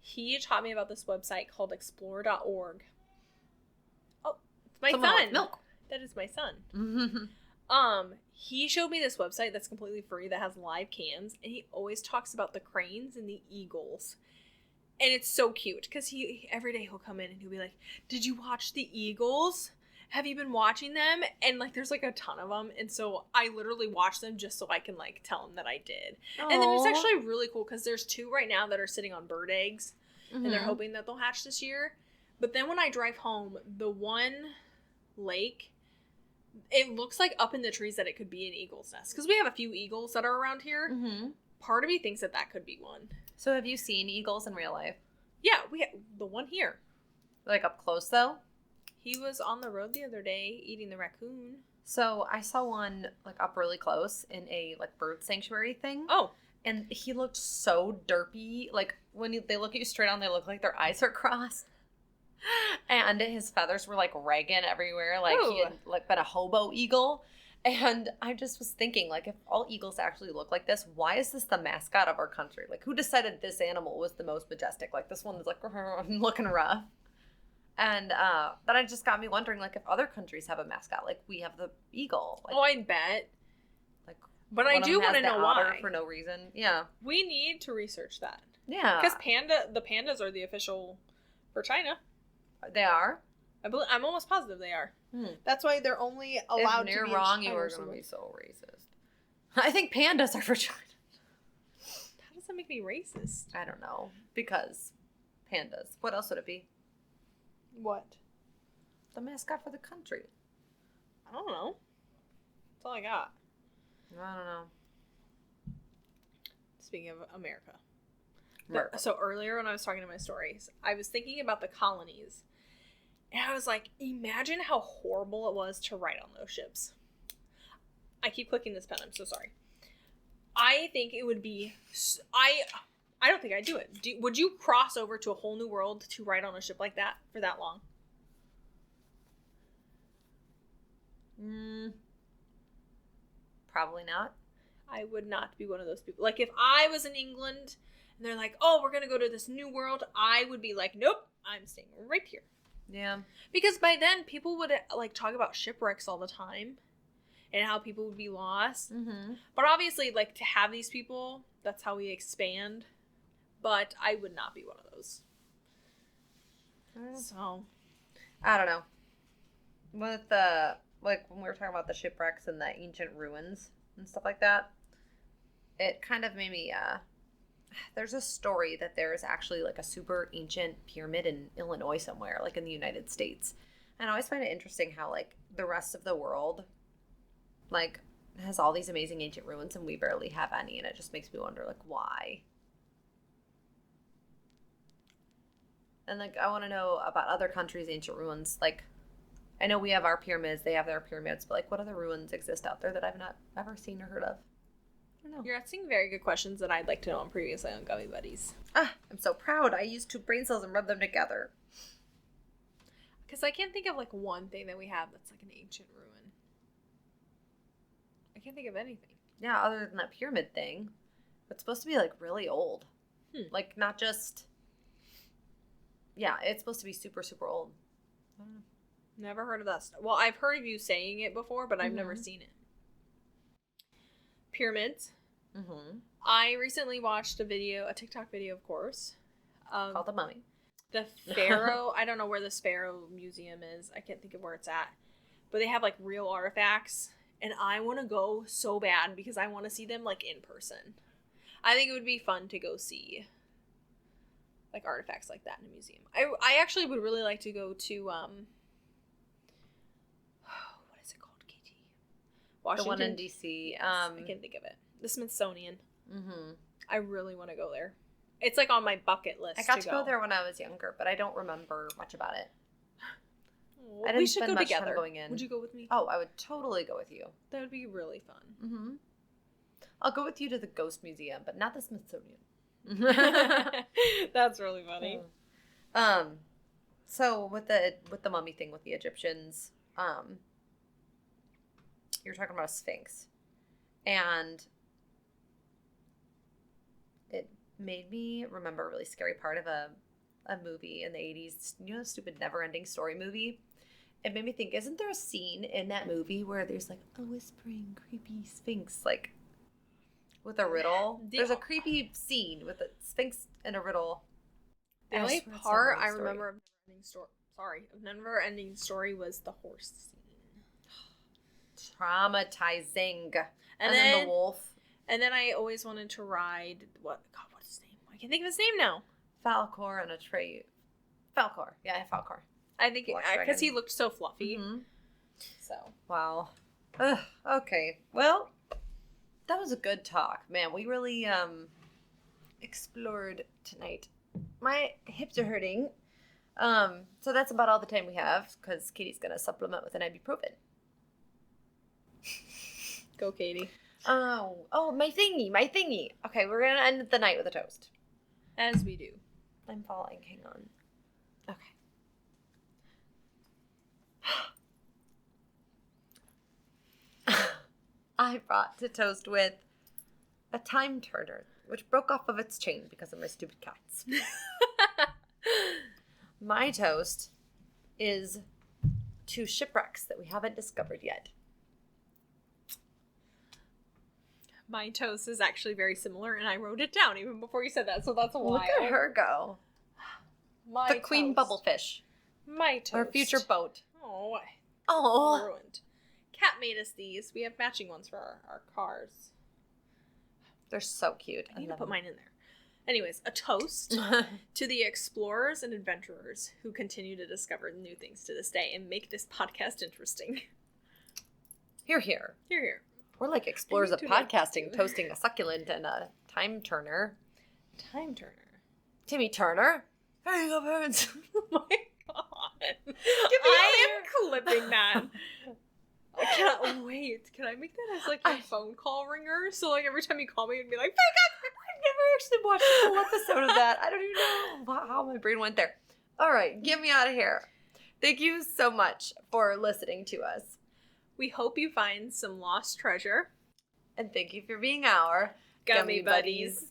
He taught me about this website called explore.org. My Someone son. wants milk. That is my son. He showed me this website that's completely free that has live cams, and he always talks about the cranes and the eagles. And it's so cute because every day he'll come in and he'll be like, "Did you watch the eagles? Have you been watching them?" And like there's like a ton of them, and so I literally watch them just so I can like tell him that I did. Aww. And then it's actually really cool because there's 2 right now that are sitting on bird eggs, and they're hoping that they'll hatch this year. But then when I drive home, the one lake, it looks like up in the trees that it could be an eagle's nest because we have a few eagles that are around here. Part of me thinks that could be one. So have you seen eagles in real life? Yeah, we have the one here. Like up close though? He was on the road the other day eating the raccoon. So I saw one like up really close in a like bird sanctuary thing. Oh. And he looked so derpy. Like when they look at you straight on, they look like their eyes are crossed. And his feathers were like ragging everywhere. Like he had like been a hobo eagle. And I just was thinking, like, if all eagles actually look like this, why is this the mascot of our country? Like, who decided this animal was the most majestic? Like, this one is like, I'm looking rough. And then it just got me wondering, like, if other countries have a mascot, like we have the eagle. Like, I'd bet. Like, but I do want to know why. For no reason. Yeah. We need to research that. Yeah. Because the pandas are the official for China. They are? I'm almost positive they are. That's why they're only allowed to be in China. If you're wrong, you are going to be so racist. I think pandas are for China. How does that make me racist? I don't know. Because pandas. What else would it be? What? The mascot for the country. I don't know. That's all I got. I don't know. Speaking of America. So earlier when I was talking to my stories, I was thinking about the colonies. And I was like, imagine how horrible it was to ride on those ships. I keep clicking this pen. I'm so sorry. I think it would be... I don't think I'd do it. Would you cross over to a whole new world to ride on a ship like that for that long? Probably not. I would not be one of those people. Like, if I was in England and they're like, oh, we're going to go to this new world, I would be like, nope, I'm staying right here. Yeah. Because by then, people would, like, talk about shipwrecks all the time and how people would be lost. But obviously, like, to have these people, that's how we expand. But I would not be one of those. So. I don't know. With the, like, when we were talking about the shipwrecks and the ancient ruins and stuff like that, it kind of made me, there's a story that there's actually like a super ancient pyramid in Illinois somewhere, like in the United States. And I always find it interesting how like the rest of the world like has all these amazing ancient ruins and we barely have any, and it just makes me wonder like why. And like I want to know about other countries' ancient ruins. Like I know we have our pyramids, they have their pyramids, but like what other ruins exist out there that I've not ever seen or heard of? No. You're asking very good questions that I'd like to know on previously on Gummy Buddies. I'm so proud. I used 2 brain cells and rubbed them together. Because I can't think of like one thing that we have that's like an ancient ruin. I can't think of anything. Yeah, other than that pyramid thing. It's supposed to be like really old. Like not just... Yeah, it's supposed to be super, super old. I don't know. Never heard of that stuff. Well, I've heard of you saying it before, but I've never seen it. Pyramids. I recently watched a TikTok video, of course. Called The Mummy. The Pharaoh, I don't know where the Pharaoh Museum is. I can't think of where it's at. But they have, like, real artifacts. And I want to go so bad because I want to see them, like, in person. I think it would be fun to go see, like, artifacts like that in a museum. I actually would really like to go to, what is it called, KT? Washington. The one in D.C. Yes, I can't think of it. The Smithsonian. I really want to go there. It's like on my bucket list. I got to go there when I was younger, but I don't remember much about it. I didn't spend much time going in. Would you go with me? Oh, I would totally go with you. That would be really fun. I'll go with you to the Ghost Museum, but not the Smithsonian. That's really funny. So with the mummy thing with the Egyptians, you're talking about a sphinx, and it made me remember a really scary part of a movie in the 80s. You know the stupid Never Ending Story movie? it made me think, isn't there a scene in that movie where there's like a whispering, creepy sphinx, like with a riddle? There's a creepy scene with a sphinx and a riddle. The only part I remember of Never Ending Story was the horse scene. Traumatizing. And then the wolf. And then I always wanted to ride, what's his name? I can't think of his name now. Falcor and a tray. Falcor. Yeah, Falcor. I think, because he looked so fluffy. Mm-hmm. So. Wow. Okay. Well, that was a good talk. Man, we really explored tonight. My hips are hurting. So that's about all the time we have, because Katie's going to supplement with an ibuprofen. Go, Katie. Oh, my thingy. Okay, we're going to end the night with a toast. As we do. I'm falling. Hang on. Okay. I brought to toast with a time turner, which broke off of its chain because of my stupid cats. My toast is to shipwrecks that we haven't discovered yet. My toast is actually very similar, and I wrote it down even before you said that, so that's why. Look at her go. The queen bubblefish. My toast. Our future boat. Oh. Ruined. Cat made us these. We have matching ones for our cars. They're so cute. I need to put mine in there. Anyways, a toast to the explorers and adventurers who continue to discover new things to this day and make this podcast interesting. Hear, hear. Hear, hear. We're like explorers of podcasting, toasting a succulent and a time turner. Time turner. Timmy Turner. There you go, parents. Oh my god. I am clipping that. I can't wait. Can I make that as like a phone call ringer? So like every time you call me, it'd be like, I've never actually watched a full episode of that. I don't even know how my brain went there. All right, get me out of here. Thank you so much for listening to us. We hope you find some lost treasure. And thank you for being our Gummy Buddies.